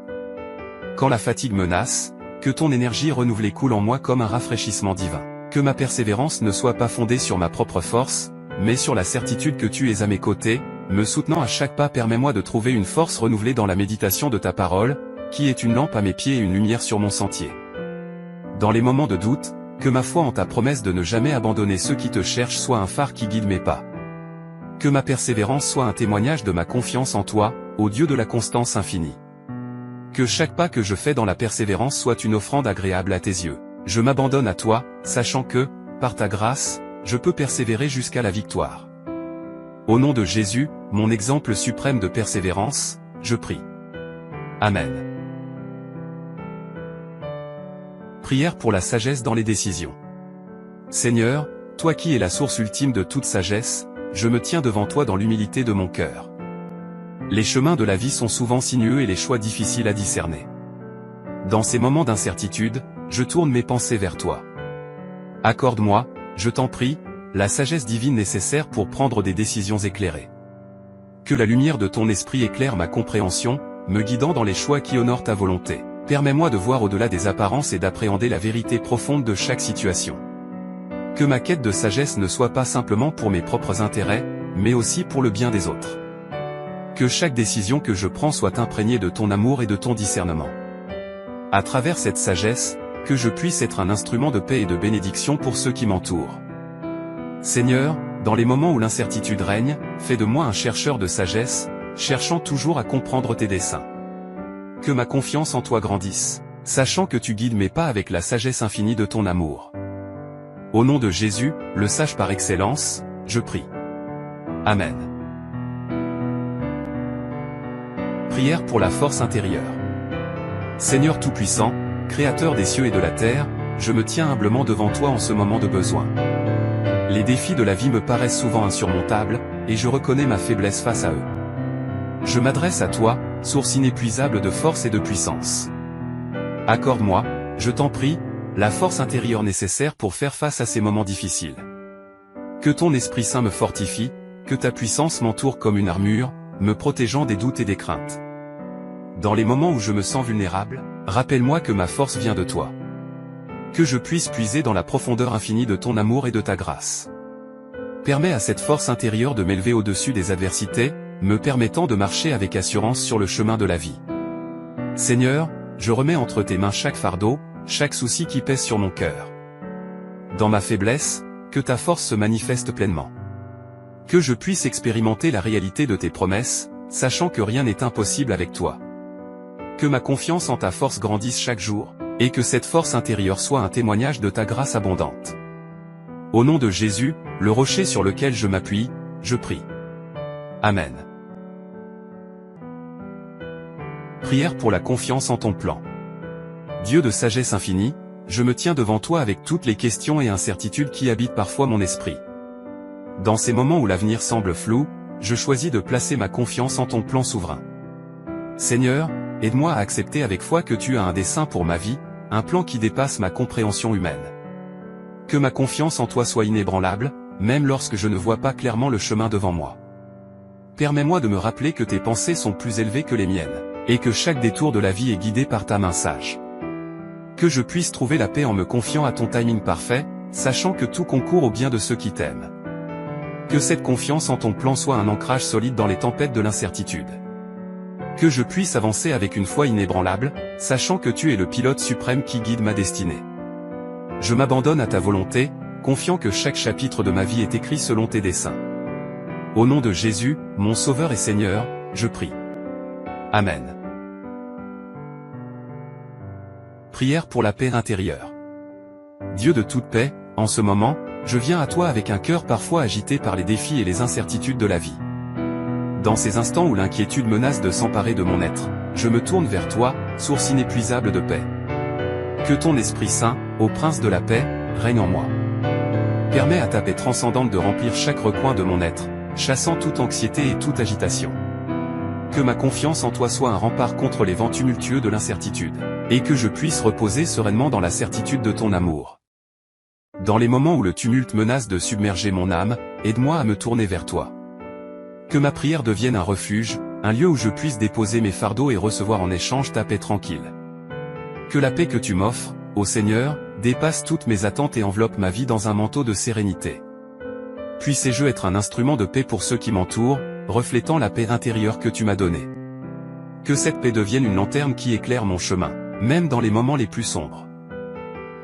Quand la fatigue menace, que ton énergie renouvelée coule en moi comme un rafraîchissement divin. Que ma persévérance ne soit pas fondée sur ma propre force, mais sur la certitude que tu es à mes côtés, me soutenant à chaque pas. Permets-moi de trouver une force renouvelée dans la méditation de ta parole, qui est une lampe à mes pieds et une lumière sur mon sentier. Dans les moments de doute, que ma foi en ta promesse de ne jamais abandonner ceux qui te cherchent soit un phare qui guide mes pas. Que ma persévérance soit un témoignage de ma confiance en toi, ô Dieu de la constance infinie. Que chaque pas que je fais dans la persévérance soit une offrande agréable à tes yeux. Je m'abandonne à toi, sachant que, par ta grâce, je peux persévérer jusqu'à la victoire. Au nom de Jésus, mon exemple suprême de persévérance, je prie. Amen. Prière pour la sagesse dans les décisions. Seigneur, toi qui es la source ultime de toute sagesse, je me tiens devant toi dans l'humilité de mon cœur. Les chemins de la vie sont souvent sinueux et les choix difficiles à discerner. Dans ces moments d'incertitude, je tourne mes pensées vers toi. Accorde-moi, je t'en prie, la sagesse divine nécessaire pour prendre des décisions éclairées. Que la lumière de ton esprit éclaire ma compréhension, me guidant dans les choix qui honorent ta volonté. Permets-moi de voir au-delà des apparences et d'appréhender la vérité profonde de chaque situation. Que ma quête de sagesse ne soit pas simplement pour mes propres intérêts, mais aussi pour le bien des autres. Que chaque décision que je prends soit imprégnée de ton amour et de ton discernement. À travers cette sagesse, que je puisse être un instrument de paix et de bénédiction pour ceux qui m'entourent. Seigneur, dans les moments où l'incertitude règne, fais de moi un chercheur de sagesse, cherchant toujours à comprendre tes desseins. Que ma confiance en toi grandisse, sachant que tu guides mes pas avec la sagesse infinie de ton amour. Au nom de Jésus, le sage par excellence, je prie. Amen. Prière pour la force intérieure. Seigneur Tout-Puissant, Créateur des cieux et de la terre, je me tiens humblement devant toi en ce moment de besoin. Les défis de la vie me paraissent souvent insurmontables, et je reconnais ma faiblesse face à eux. Je m'adresse à toi, source inépuisable de force et de puissance. Accorde-moi, je t'en prie, la force intérieure nécessaire pour faire face à ces moments difficiles. Que ton Esprit Saint me fortifie, que ta puissance m'entoure comme une armure, me protégeant des doutes et des craintes. Dans les moments où je me sens vulnérable, rappelle-moi que ma force vient de toi. Que je puisse puiser dans la profondeur infinie de ton amour et de ta grâce. Permets à cette force intérieure de m'élever au-dessus des adversités, me permettant de marcher avec assurance sur le chemin de la vie. Seigneur, je remets entre tes mains chaque fardeau, chaque souci qui pèse sur mon cœur. Dans ma faiblesse, que ta force se manifeste pleinement. Que je puisse expérimenter la réalité de tes promesses, sachant que rien n'est impossible avec toi. Que ma confiance en ta force grandisse chaque jour, et que cette force intérieure soit un témoignage de ta grâce abondante. Au nom de Jésus, le rocher sur lequel je m'appuie, je prie. Amen. Prière pour la confiance en ton plan. Dieu de sagesse infinie, je me tiens devant toi avec toutes les questions et incertitudes qui habitent parfois mon esprit. Dans ces moments où l'avenir semble flou, je choisis de placer ma confiance en ton plan souverain. Seigneur, aide-moi à accepter avec foi que tu as un dessein pour ma vie, un plan qui dépasse ma compréhension humaine. Que ma confiance en toi soit inébranlable, même lorsque je ne vois pas clairement le chemin devant moi. Permets-moi de me rappeler que tes pensées sont plus élevées que les miennes, et que chaque détour de la vie est guidé par ta main sage. Que je puisse trouver la paix en me confiant à ton timing parfait, sachant que tout concourt au bien de ceux qui t'aiment. Que cette confiance en ton plan soit un ancrage solide dans les tempêtes de l'incertitude. Que je puisse avancer avec une foi inébranlable, sachant que tu es le pilote suprême qui guide ma destinée. Je m'abandonne à ta volonté, confiant que chaque chapitre de ma vie est écrit selon tes desseins. Au nom de Jésus, mon Sauveur et Seigneur, je prie. Amen. Prière pour la paix intérieure. Dieu de toute paix, en ce moment, je viens à toi avec un cœur parfois agité par les défis et les incertitudes de la vie. Dans ces instants où l'inquiétude menace de s'emparer de mon être, je me tourne vers toi, source inépuisable de paix. Que ton Esprit Saint, ô Prince de la paix, règne en moi. Permets à ta paix transcendante de remplir chaque recoin de mon être, chassant toute anxiété et toute agitation. Que ma confiance en toi soit un rempart contre les vents tumultueux de l'incertitude, et que je puisse reposer sereinement dans la certitude de ton amour. Dans les moments où le tumulte menace de submerger mon âme, aide-moi à me tourner vers toi. Que ma prière devienne un refuge, un lieu où je puisse déposer mes fardeaux et recevoir en échange ta paix tranquille. Que la paix que tu m'offres, ô Seigneur, dépasse toutes mes attentes et enveloppe ma vie dans un manteau de sérénité. Puissé-je être un instrument de paix pour ceux qui m'entourent, reflétant la paix intérieure que tu m'as donnée. Que cette paix devienne une lanterne qui éclaire mon chemin, même dans les moments les plus sombres.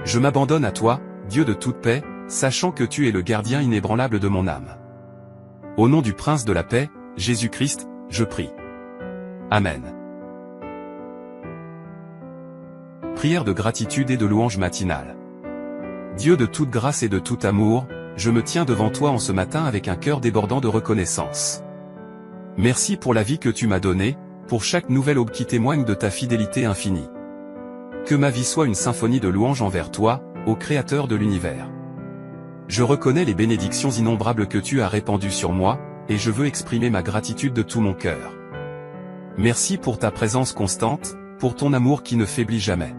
Je m'abandonne à toi, Dieu de toute paix, sachant que tu es le gardien inébranlable de mon âme. Au nom du Prince de la paix, Jésus-Christ, je prie. Amen. Prière de gratitude et de louange matinale. Dieu de toute grâce et de tout amour, je me tiens devant toi en ce matin avec un cœur débordant de reconnaissance. Merci pour la vie que tu m'as donnée, pour chaque nouvelle aube qui témoigne de ta fidélité infinie. Que ma vie soit une symphonie de louanges envers toi, ô Créateur de l'univers. Je reconnais les bénédictions innombrables que tu as répandues sur moi, et je veux exprimer ma gratitude de tout mon cœur. Merci pour ta présence constante, pour ton amour qui ne faiblit jamais.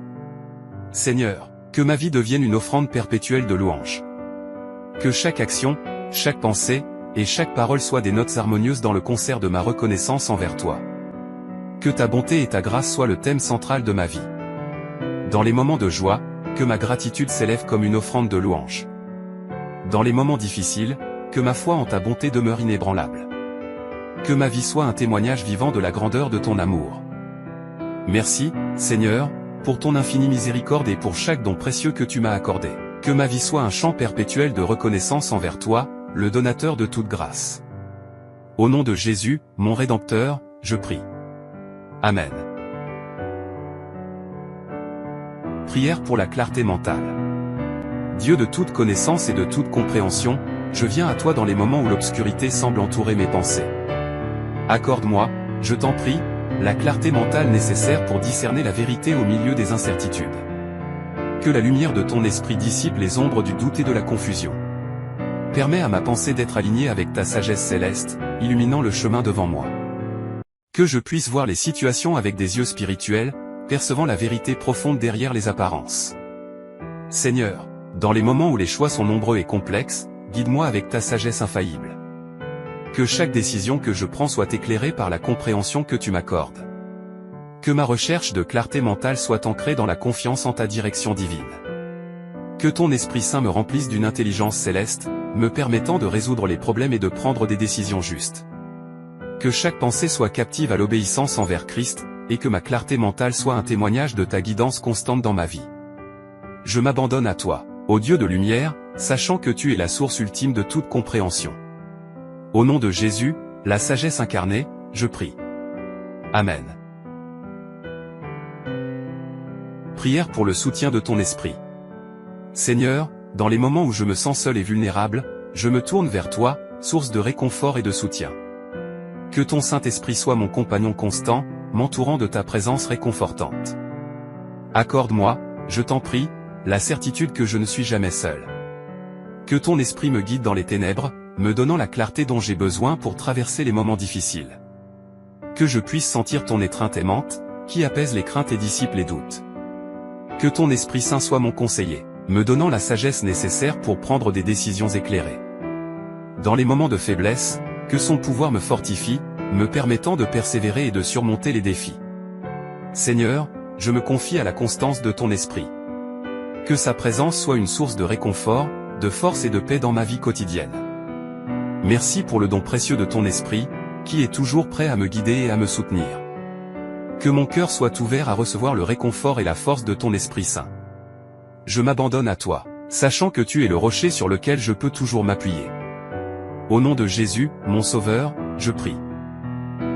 Seigneur, que ma vie devienne une offrande perpétuelle de louanges. Que chaque action, chaque pensée, et chaque parole soient des notes harmonieuses dans le concert de ma reconnaissance envers toi. Que ta bonté et ta grâce soient le thème central de ma vie. Dans les moments de joie, que ma gratitude s'élève comme une offrande de louange. Dans les moments difficiles, que ma foi en ta bonté demeure inébranlable. Que ma vie soit un témoignage vivant de la grandeur de ton amour. Merci, Seigneur, pour ton infinie miséricorde et pour chaque don précieux que tu m'as accordé. Que ma vie soit un chant perpétuel de reconnaissance envers toi, le donateur de toute grâce. Au nom de Jésus, mon Rédempteur, je prie. Amen. Prière pour la clarté mentale. Dieu de toute connaissance et de toute compréhension, je viens à toi dans les moments où l'obscurité semble entourer mes pensées. Accorde-moi, je t'en prie, la clarté mentale nécessaire pour discerner la vérité au milieu des incertitudes. Que la lumière de ton esprit dissipe les ombres du doute et de la confusion. Permets à ma pensée d'être alignée avec ta sagesse céleste, illuminant le chemin devant moi. Que je puisse voir les situations avec des yeux spirituels, percevant la vérité profonde derrière les apparences. Seigneur, dans les moments où les choix sont nombreux et complexes, guide-moi avec ta sagesse infaillible. Que chaque décision que je prends soit éclairée par la compréhension que tu m'accordes. Que ma recherche de clarté mentale soit ancrée dans la confiance en ta direction divine. Que ton Esprit Saint me remplisse d'une intelligence céleste, me permettant de résoudre les problèmes et de prendre des décisions justes. Que chaque pensée soit captive à l'obéissance envers Christ, et que ma clarté mentale soit un témoignage de ta guidance constante dans ma vie. Je m'abandonne à toi, ô Dieu de lumière, sachant que tu es la source ultime de toute compréhension. Au nom de Jésus, la sagesse incarnée, je prie. Amen. Prière pour le soutien de ton esprit. Seigneur, dans les moments où je me sens seul et vulnérable, je me tourne vers toi, source de réconfort et de soutien. Que ton Saint-Esprit soit mon compagnon constant, m'entourant de ta présence réconfortante. Accorde-moi, je t'en prie, la certitude que je ne suis jamais seul. Que ton esprit me guide dans les ténèbres, me donnant la clarté dont j'ai besoin pour traverser les moments difficiles. Que je puisse sentir ton étreinte aimante, qui apaise les craintes et dissipe les doutes. Que ton Esprit Saint soit mon conseiller, me donnant la sagesse nécessaire pour prendre des décisions éclairées. Dans les moments de faiblesse, que son pouvoir me fortifie, me permettant de persévérer et de surmonter les défis. Seigneur, je me confie à la constance de ton esprit. Que sa présence soit une source de réconfort, de force et de paix dans ma vie quotidienne. Merci pour le don précieux de ton esprit, qui est toujours prêt à me guider et à me soutenir. Que mon cœur soit ouvert à recevoir le réconfort et la force de ton Esprit Saint. Je m'abandonne à toi, sachant que tu es le rocher sur lequel je peux toujours m'appuyer. Au nom de Jésus, mon Sauveur, je prie.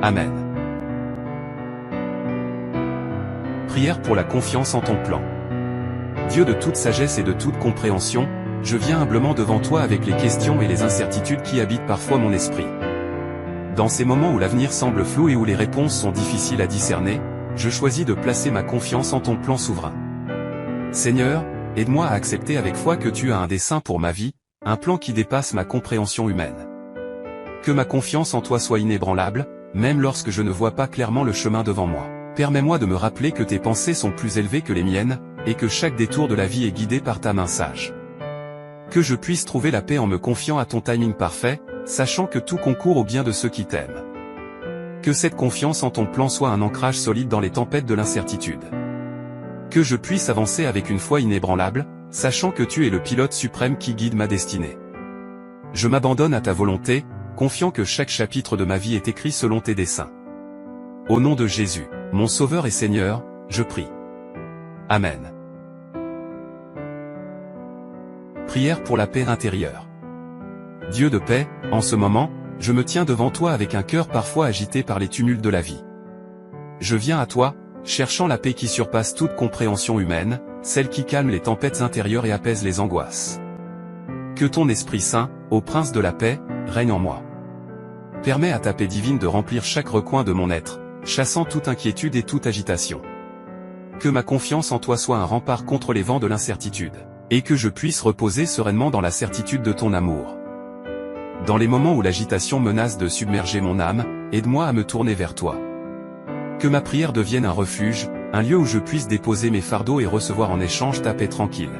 Amen. Prière pour la confiance en ton plan. Dieu de toute sagesse et de toute compréhension, je viens humblement devant toi avec les questions et les incertitudes qui habitent parfois mon esprit. Dans ces moments où l'avenir semble flou et où les réponses sont difficiles à discerner, je choisis de placer ma confiance en ton plan souverain. Seigneur, aide-moi à accepter avec foi que tu as un dessein pour ma vie, un plan qui dépasse ma compréhension humaine. Que ma confiance en toi soit inébranlable, même lorsque je ne vois pas clairement le chemin devant moi. Permets-moi de me rappeler que tes pensées sont plus élevées que les miennes, et que chaque détour de la vie est guidé par ta main sage. Que je puisse trouver la paix en me confiant à ton timing parfait, sachant que tout concourt au bien de ceux qui t'aiment. Que cette confiance en ton plan soit un ancrage solide dans les tempêtes de l'incertitude. Que je puisse avancer avec une foi inébranlable, sachant que tu es le pilote suprême qui guide ma destinée. Je m'abandonne à ta volonté, confiant que chaque chapitre de ma vie est écrit selon tes desseins. Au nom de Jésus, mon Sauveur et Seigneur, je prie. Amen. Prière pour la paix intérieure. Dieu de paix, en ce moment, je me tiens devant toi avec un cœur parfois agité par les tumultes de la vie. Je viens à toi, cherchant la paix qui surpasse toute compréhension humaine, celle qui calme les tempêtes intérieures et apaise les angoisses. Que ton Esprit Saint, ô Prince de la paix, règne en moi. Permets à ta paix divine de remplir chaque recoin de mon être, chassant toute inquiétude et toute agitation. Que ma confiance en toi soit un rempart contre les vents de l'incertitude, et que je puisse reposer sereinement dans la certitude de ton amour. Dans les moments où l'agitation menace de submerger mon âme, aide-moi à me tourner vers toi. Que ma prière devienne un refuge, un lieu où je puisse déposer mes fardeaux et recevoir en échange ta paix tranquille.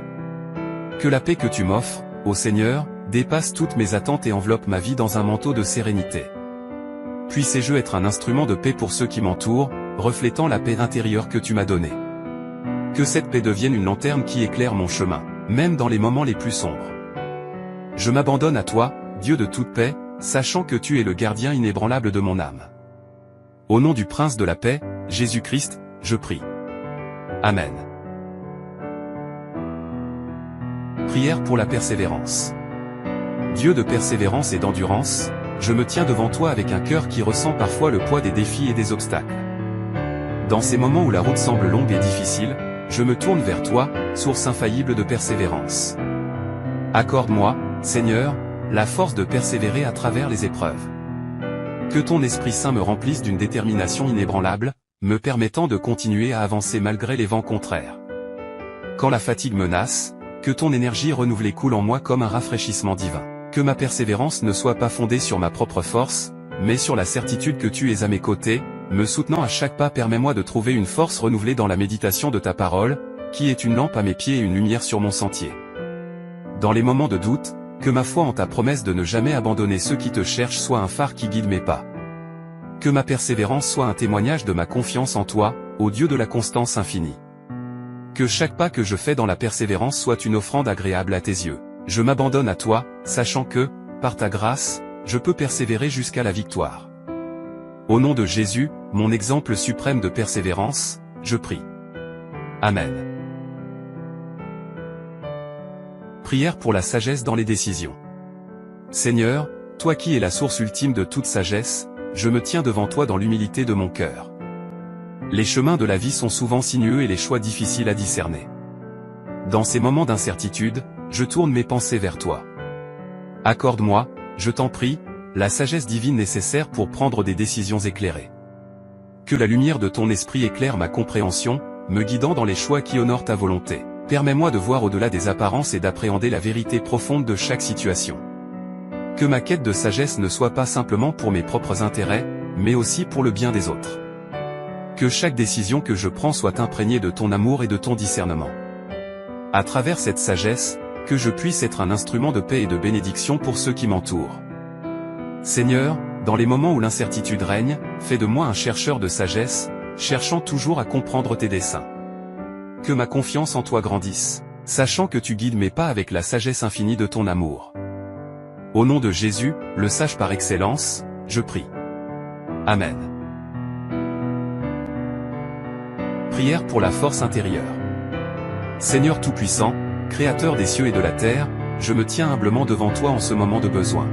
Que la paix que tu m'offres, ô Seigneur, dépasse toutes mes attentes et enveloppe ma vie dans un manteau de sérénité. Puissé-je être un instrument de paix pour ceux qui m'entourent, reflétant la paix intérieure que tu m'as donnée. Que cette paix devienne une lanterne qui éclaire mon chemin, même dans les moments les plus sombres. Je m'abandonne à toi, Dieu de toute paix, sachant que tu es le gardien inébranlable de mon âme. Au nom du Prince de la paix, Jésus-Christ, je prie. Amen. Prière pour la persévérance. Dieu de persévérance et d'endurance, je me tiens devant toi avec un cœur qui ressent parfois le poids des défis et des obstacles. Dans ces moments où la route semble longue et difficile, je me tourne vers toi, source infaillible de persévérance. Accorde-moi, Seigneur, la force de persévérer à travers les épreuves. Que ton Esprit Saint me remplisse d'une détermination inébranlable, me permettant de continuer à avancer malgré les vents contraires. Quand la fatigue menace, que ton énergie renouvelée coule en moi comme un rafraîchissement divin. Que ma persévérance ne soit pas fondée sur ma propre force, mais sur la certitude que tu es à mes côtés, me soutenant à chaque pas. Permets-moi de trouver une force renouvelée dans la méditation de ta parole, qui est une lampe à mes pieds et une lumière sur mon sentier. Dans les moments de doute, que ma foi en ta promesse de ne jamais abandonner ceux qui te cherchent soit un phare qui guide mes pas. Que ma persévérance soit un témoignage de ma confiance en toi, ô Dieu de la constance infinie. Que chaque pas que je fais dans la persévérance soit une offrande agréable à tes yeux. Je m'abandonne à toi, sachant que, par ta grâce, je peux persévérer jusqu'à la victoire. Au nom de Jésus, mon exemple suprême de persévérance, je prie. Amen. Prière pour la sagesse dans les décisions. Seigneur, toi qui es la source ultime de toute sagesse, je me tiens devant toi dans l'humilité de mon cœur. Les chemins de la vie sont souvent sinueux et les choix difficiles à discerner. Dans ces moments d'incertitude, je tourne mes pensées vers toi. Accorde-moi, je t'en prie, la sagesse divine nécessaire pour prendre des décisions éclairées. Que la lumière de ton esprit éclaire ma compréhension, me guidant dans les choix qui honorent ta volonté. Permets-moi de voir au-delà des apparences et d'appréhender la vérité profonde de chaque situation. Que ma quête de sagesse ne soit pas simplement pour mes propres intérêts, mais aussi pour le bien des autres. Que chaque décision que je prends soit imprégnée de ton amour et de ton discernement. À travers cette sagesse, que je puisse être un instrument de paix et de bénédiction pour ceux qui m'entourent. Seigneur, dans les moments où l'incertitude règne, fais de moi un chercheur de sagesse, cherchant toujours à comprendre tes desseins. Que ma confiance en toi grandisse, sachant que tu guides mes pas avec la sagesse infinie de ton amour. Au nom de Jésus, le sage par excellence, je prie. Amen. Prière pour la force intérieure. Seigneur Tout-Puissant, Créateur des cieux et de la terre, je me tiens humblement devant toi en ce moment de besoin.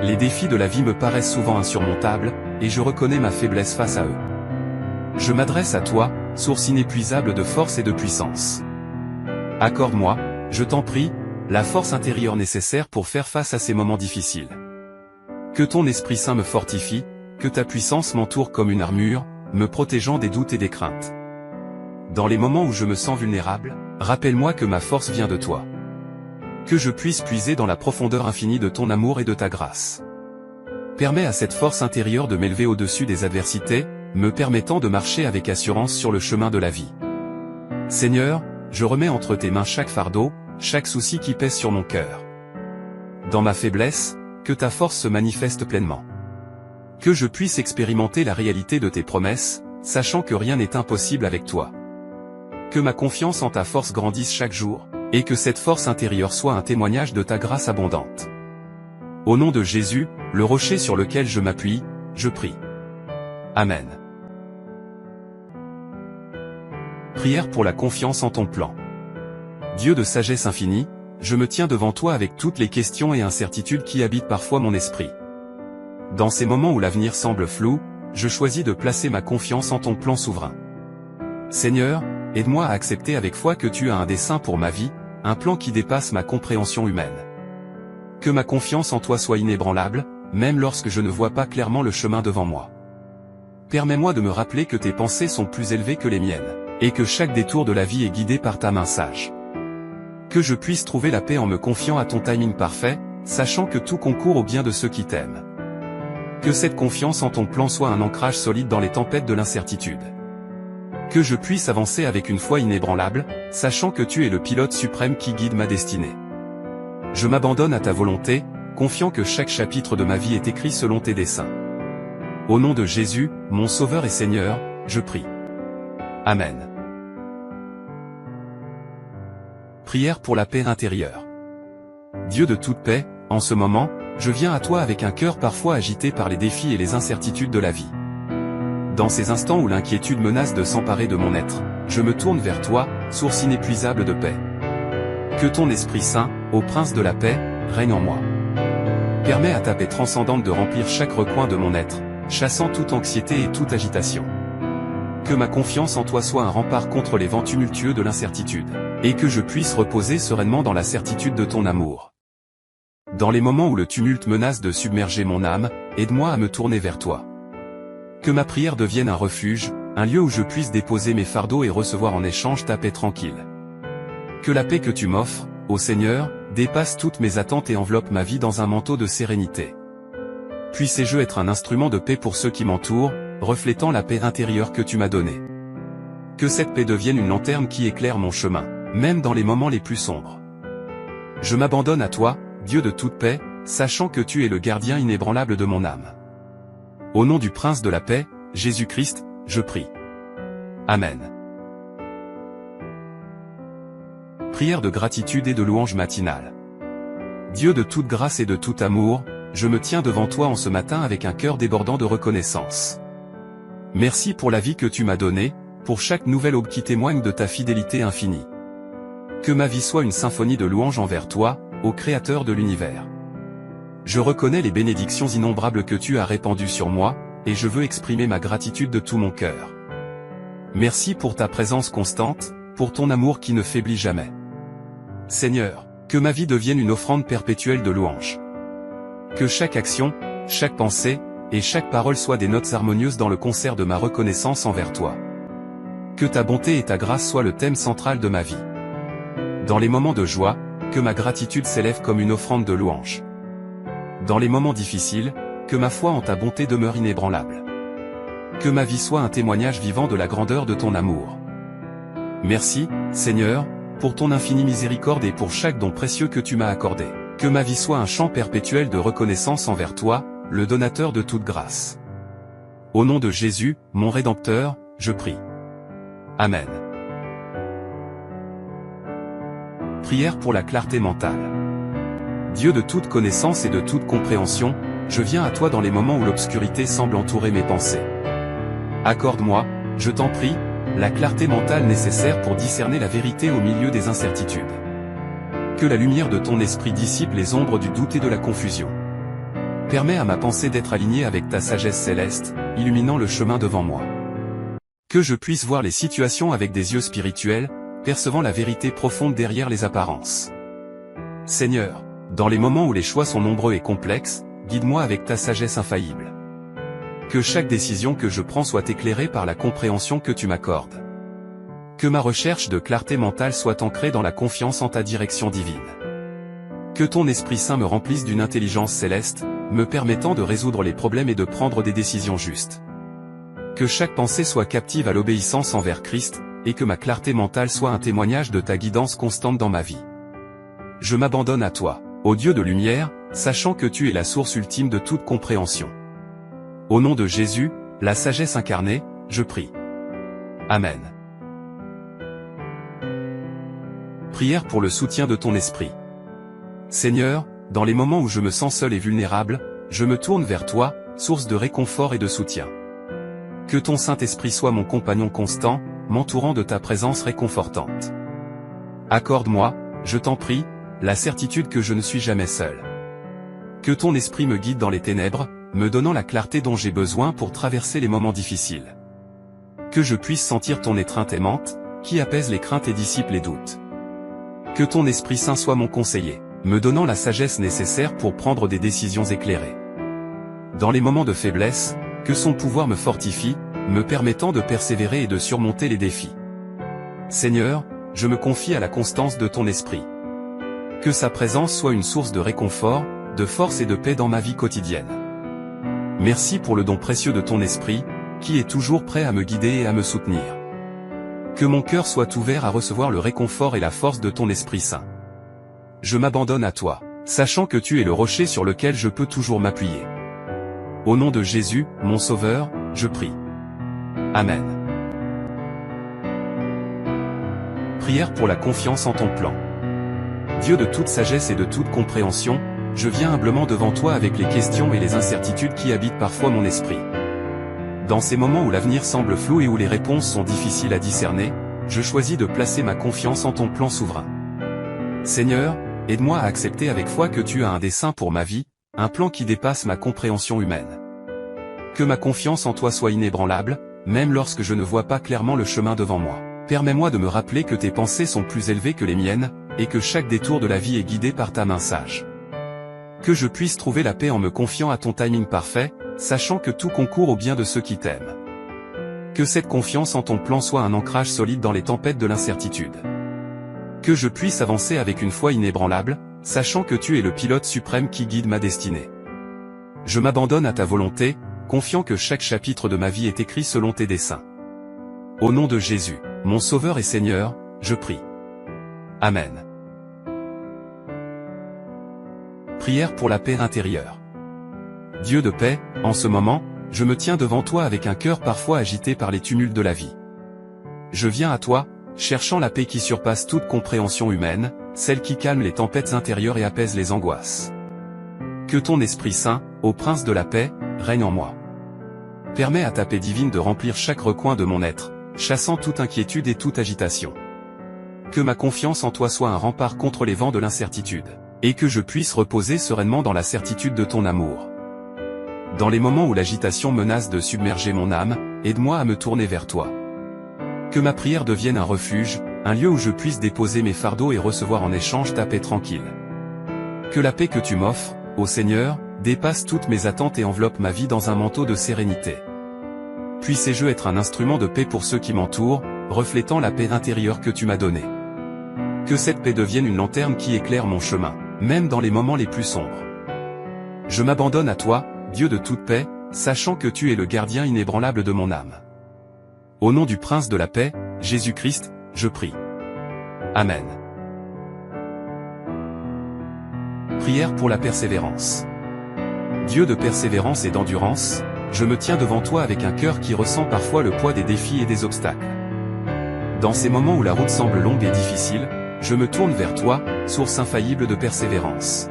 Les défis de la vie me paraissent souvent insurmontables, et je reconnais ma faiblesse face à eux. Je m'adresse à toi, source inépuisable de force et de puissance. Accorde-moi, je t'en prie, la force intérieure nécessaire pour faire face à ces moments difficiles. Que ton Esprit Saint me fortifie, que ta puissance m'entoure comme une armure, me protégeant des doutes et des craintes. Dans les moments où je me sens vulnérable, rappelle-moi que ma force vient de toi. Que je puisse puiser dans la profondeur infinie de ton amour et de ta grâce. Permets à cette force intérieure de m'élever au-dessus des adversités, me permettant de marcher avec assurance sur le chemin de la vie. Seigneur, je remets entre tes mains chaque fardeau, chaque souci qui pèse sur mon cœur. Dans ma faiblesse, que ta force se manifeste pleinement. Que je puisse expérimenter la réalité de tes promesses, sachant que rien n'est impossible avec toi. Que ma confiance en ta force grandisse chaque jour, et que cette force intérieure soit un témoignage de ta grâce abondante. Au nom de Jésus, le rocher sur lequel je m'appuie, je prie. Amen. Prière pour la confiance en ton plan. Dieu de sagesse infinie, je me tiens devant toi avec toutes les questions et incertitudes qui habitent parfois mon esprit. Dans ces moments où l'avenir semble flou, je choisis de placer ma confiance en ton plan souverain. Seigneur, aide-moi à accepter avec foi que tu as un dessein pour ma vie, un plan qui dépasse ma compréhension humaine. Que ma confiance en toi soit inébranlable, même lorsque je ne vois pas clairement le chemin devant moi. Permets-moi de me rappeler que tes pensées sont plus élevées que les miennes, et que chaque détour de la vie est guidé par ta main sage. Que je puisse trouver la paix en me confiant à ton timing parfait, sachant que tout concourt au bien de ceux qui t'aiment. Que cette confiance en ton plan soit un ancrage solide dans les tempêtes de l'incertitude. Que je puisse avancer avec une foi inébranlable, sachant que tu es le pilote suprême qui guide ma destinée. Je m'abandonne à ta volonté, confiant que chaque chapitre de ma vie est écrit selon tes desseins. Au nom de Jésus, mon Sauveur et Seigneur, je prie. Amen. Prière pour la paix intérieure. Dieu de toute paix, en ce moment, je viens à toi avec un cœur parfois agité par les défis et les incertitudes de la vie. Dans ces instants où l'inquiétude menace de s'emparer de mon être, je me tourne vers toi, source inépuisable de paix. Que ton Esprit Saint, ô Prince de la paix, règne en moi. Permets à ta paix transcendante de remplir chaque recoin de mon être, chassant toute anxiété et toute agitation. Que ma confiance en toi soit un rempart contre les vents tumultueux de l'incertitude, et que je puisse reposer sereinement dans la certitude de ton amour. Dans les moments où le tumulte menace de submerger mon âme, aide-moi à me tourner vers toi. Que ma prière devienne un refuge, un lieu où je puisse déposer mes fardeaux et recevoir en échange ta paix tranquille. Que la paix que tu m'offres, ô Seigneur, dépasse toutes mes attentes et enveloppe ma vie dans un manteau de sérénité. Puissé-je être un instrument de paix pour ceux qui m'entourent, reflétant la paix intérieure que tu m'as donnée. Que cette paix devienne une lanterne qui éclaire mon chemin, même dans les moments les plus sombres. Je m'abandonne à toi, Dieu de toute paix, sachant que tu es le gardien inébranlable de mon âme. Au nom du Prince de la paix, Jésus-Christ, je prie. Amen. Prière de gratitude et de louange matinale. Dieu de toute grâce et de tout amour, je me tiens devant toi en ce matin avec un cœur débordant de reconnaissance. Merci pour la vie que tu m'as donnée, pour chaque nouvelle aube qui témoigne de ta fidélité infinie. Que ma vie soit une symphonie de louanges envers toi, ô Créateur de l'univers. Je reconnais les bénédictions innombrables que tu as répandues sur moi, et je veux exprimer ma gratitude de tout mon cœur. Merci pour ta présence constante, pour ton amour qui ne faiblit jamais. Seigneur, que ma vie devienne une offrande perpétuelle de louanges. Que chaque action, chaque pensée, et chaque parole soient des notes harmonieuses dans le concert de ma reconnaissance envers toi. Que ta bonté et ta grâce soient le thème central de ma vie. Dans les moments de joie, que ma gratitude s'élève comme une offrande de louange. Dans les moments difficiles, que ma foi en ta bonté demeure inébranlable. Que ma vie soit un témoignage vivant de la grandeur de ton amour. Merci, Seigneur, pour ton infinie miséricorde et pour chaque don précieux que tu m'as accordé. Que ma vie soit un chant perpétuel de reconnaissance envers toi, le donateur de toute grâce. Au nom de Jésus, mon Rédempteur, je prie. Amen. Prière pour la clarté mentale. Dieu de toute connaissance et de toute compréhension, je viens à toi dans les moments où l'obscurité semble entourer mes pensées. Accorde-moi, je t'en prie, la clarté mentale nécessaire pour discerner la vérité au milieu des incertitudes. Que la lumière de ton esprit dissipe les ombres du doute et de la confusion. Permets à ma pensée d'être alignée avec ta sagesse céleste, illuminant le chemin devant moi. Que je puisse voir les situations avec des yeux spirituels, percevant la vérité profonde derrière les apparences. Seigneur, dans les moments où les choix sont nombreux et complexes, guide-moi avec ta sagesse infaillible. Que chaque décision que je prends soit éclairée par la compréhension que tu m'accordes. Que ma recherche de clarté mentale soit ancrée dans la confiance en ta direction divine. Que ton Esprit Saint me remplisse d'une intelligence céleste, me permettant de résoudre les problèmes et de prendre des décisions justes. Que chaque pensée soit captive à l'obéissance envers Christ, et que ma clarté mentale soit un témoignage de ta guidance constante dans ma vie. Je m'abandonne à toi, ô Dieu de lumière, sachant que tu es la source ultime de toute compréhension. Au nom de Jésus, la sagesse incarnée, je prie. Amen. Prière pour le soutien de ton esprit. Seigneur, dans les moments où je me sens seul et vulnérable, je me tourne vers toi, source de réconfort et de soutien. Que ton Saint-Esprit soit mon compagnon constant, m'entourant de ta présence réconfortante. Accorde-moi, je t'en prie, la certitude que je ne suis jamais seul. Que ton esprit me guide dans les ténèbres, me donnant la clarté dont j'ai besoin pour traverser les moments difficiles. Que je puisse sentir ton étreinte aimante, qui apaise les craintes et dissipe les doutes. Que ton Esprit Saint soit mon conseiller, me donnant la sagesse nécessaire pour prendre des décisions éclairées. Dans les moments de faiblesse, que son pouvoir me fortifie, me permettant de persévérer et de surmonter les défis. Seigneur, je me confie à la constance de ton esprit. Que sa présence soit une source de réconfort, de force et de paix dans ma vie quotidienne. Merci pour le don précieux de ton esprit, qui est toujours prêt à me guider et à me soutenir. Que mon cœur soit ouvert à recevoir le réconfort et la force de ton Esprit Saint. Je m'abandonne à toi, sachant que tu es le rocher sur lequel je peux toujours m'appuyer. Au nom de Jésus, mon Sauveur, je prie. Amen. Prière pour la confiance en ton plan. Dieu de toute sagesse et de toute compréhension, je viens humblement devant toi avec les questions et les incertitudes qui habitent parfois mon esprit. Dans ces moments où l'avenir semble flou et où les réponses sont difficiles à discerner, je choisis de placer ma confiance en ton plan souverain. Seigneur, aide-moi à accepter avec foi que tu as un dessein pour ma vie, un plan qui dépasse ma compréhension humaine. Que ma confiance en toi soit inébranlable, même lorsque je ne vois pas clairement le chemin devant moi. Permets-moi de me rappeler que tes pensées sont plus élevées que les miennes, et que chaque détour de la vie est guidé par ta main sage. Que je puisse trouver la paix en me confiant à ton timing parfait, sachant que tout concourt au bien de ceux qui t'aiment. Que cette confiance en ton plan soit un ancrage solide dans les tempêtes de l'incertitude. Que je puisse avancer avec une foi inébranlable, sachant que tu es le pilote suprême qui guide ma destinée. Je m'abandonne à ta volonté, confiant que chaque chapitre de ma vie est écrit selon tes desseins. Au nom de Jésus, mon Sauveur et Seigneur, je prie. Amen. Prière pour la paix intérieure. Dieu de paix, en ce moment, je me tiens devant toi avec un cœur parfois agité par les tumultes de la vie. Je viens à toi, cherchant la paix qui surpasse toute compréhension humaine, celle qui calme les tempêtes intérieures et apaise les angoisses. Que ton Esprit Saint, ô Prince de la paix, règne en moi. Permets à ta paix divine de remplir chaque recoin de mon être, chassant toute inquiétude et toute agitation. Que ma confiance en toi soit un rempart contre les vents de l'incertitude, et que je puisse reposer sereinement dans la certitude de ton amour. Dans les moments où l'agitation menace de submerger mon âme, aide-moi à me tourner vers toi. Que ma prière devienne un refuge, un lieu où je puisse déposer mes fardeaux et recevoir en échange ta paix tranquille. Que la paix que tu m'offres, ô Seigneur, dépasse toutes mes attentes et enveloppe ma vie dans un manteau de sérénité. Puissé-je être un instrument de paix pour ceux qui m'entourent, reflétant la paix intérieure que tu m'as donnée. Que cette paix devienne une lanterne qui éclaire mon chemin, même dans les moments les plus sombres. Je m'abandonne à toi, Dieu de toute paix, sachant que tu es le gardien inébranlable de mon âme. Au nom du Prince de la paix, Jésus-Christ, je prie. Amen. Prière pour la persévérance. Dieu de persévérance et d'endurance, je me tiens devant toi avec un cœur qui ressent parfois le poids des défis et des obstacles. Dans ces moments où la route semble longue et difficile, je me tourne vers toi, source infaillible de persévérance.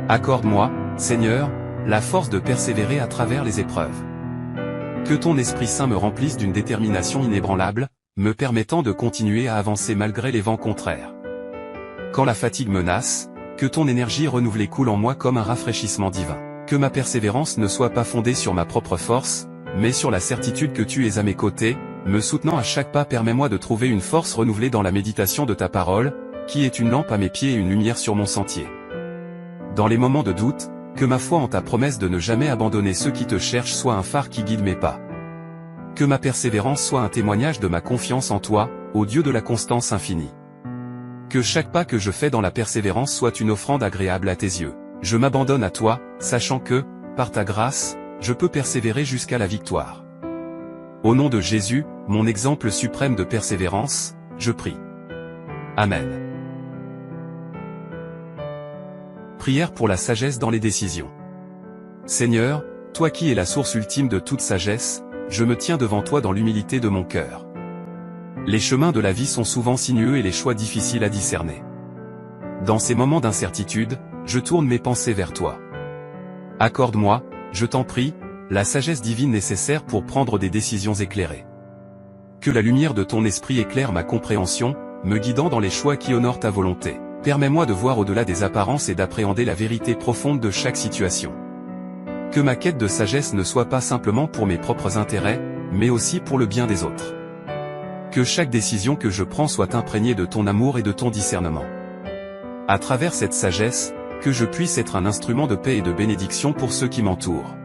Accorde-moi, Seigneur, la force de persévérer à travers les épreuves. Que ton Esprit Saint me remplisse d'une détermination inébranlable, me permettant de continuer à avancer malgré les vents contraires. Quand la fatigue menace, que ton énergie renouvelée coule en moi comme un rafraîchissement divin. Que ma persévérance ne soit pas fondée sur ma propre force, mais sur la certitude que tu es à mes côtés, me soutenant à chaque pas. Permets-moi de trouver une force renouvelée dans la méditation de ta parole, qui est une lampe à mes pieds et une lumière sur mon sentier. Dans les moments de doute, que ma foi en ta promesse de ne jamais abandonner ceux qui te cherchent soit un phare qui guide mes pas. Que ma persévérance soit un témoignage de ma confiance en toi, ô Dieu de la constance infinie. Que chaque pas que je fais dans la persévérance soit une offrande agréable à tes yeux. Je m'abandonne à toi, sachant que, par ta grâce, je peux persévérer jusqu'à la victoire. Au nom de Jésus, mon exemple suprême de persévérance, je prie. Amen. Prière pour la sagesse dans les décisions. Seigneur, toi qui es la source ultime de toute sagesse, je me tiens devant toi dans l'humilité de mon cœur. Les chemins de la vie sont souvent sinueux et les choix difficiles à discerner. Dans ces moments d'incertitude, je tourne mes pensées vers toi. Accorde-moi, je t'en prie, la sagesse divine nécessaire pour prendre des décisions éclairées. Que la lumière de ton esprit éclaire ma compréhension, me guidant dans les choix qui honorent ta volonté. Permets-moi de voir au-delà des apparences et d'appréhender la vérité profonde de chaque situation. Que ma quête de sagesse ne soit pas simplement pour mes propres intérêts, mais aussi pour le bien des autres. Que chaque décision que je prends soit imprégnée de ton amour et de ton discernement. À travers cette sagesse, que je puisse être un instrument de paix et de bénédiction pour ceux qui m'entourent.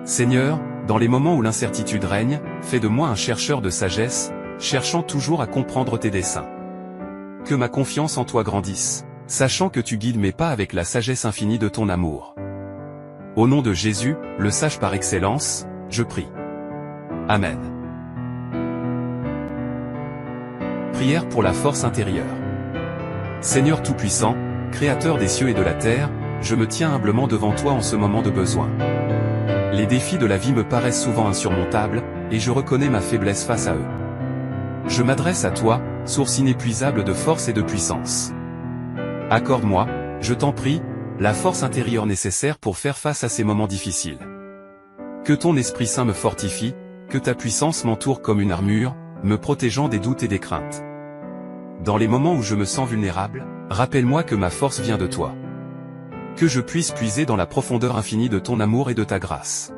Seigneur, dans les moments où l'incertitude règne, fais de moi un chercheur de sagesse, cherchant toujours à comprendre tes desseins. Que ma confiance en toi grandisse, sachant que tu guides mes pas avec la sagesse infinie de ton amour. Au nom de Jésus, le sage par excellence, je prie. Amen. Prière pour la force intérieure. Seigneur Tout-Puissant, Créateur des cieux et de la terre, je me tiens humblement devant toi en ce moment de besoin. Les défis de la vie me paraissent souvent insurmontables, et je reconnais ma faiblesse face à eux. Je m'adresse à toi, source inépuisable de force et de puissance. Accorde-moi, je t'en prie, la force intérieure nécessaire pour faire face à ces moments difficiles. Que ton Esprit Saint me fortifie, que ta puissance m'entoure comme une armure, me protégeant des doutes et des craintes. Dans les moments où je me sens vulnérable, rappelle-moi que ma force vient de toi. Que je puisse puiser dans la profondeur infinie de ton amour et de ta grâce.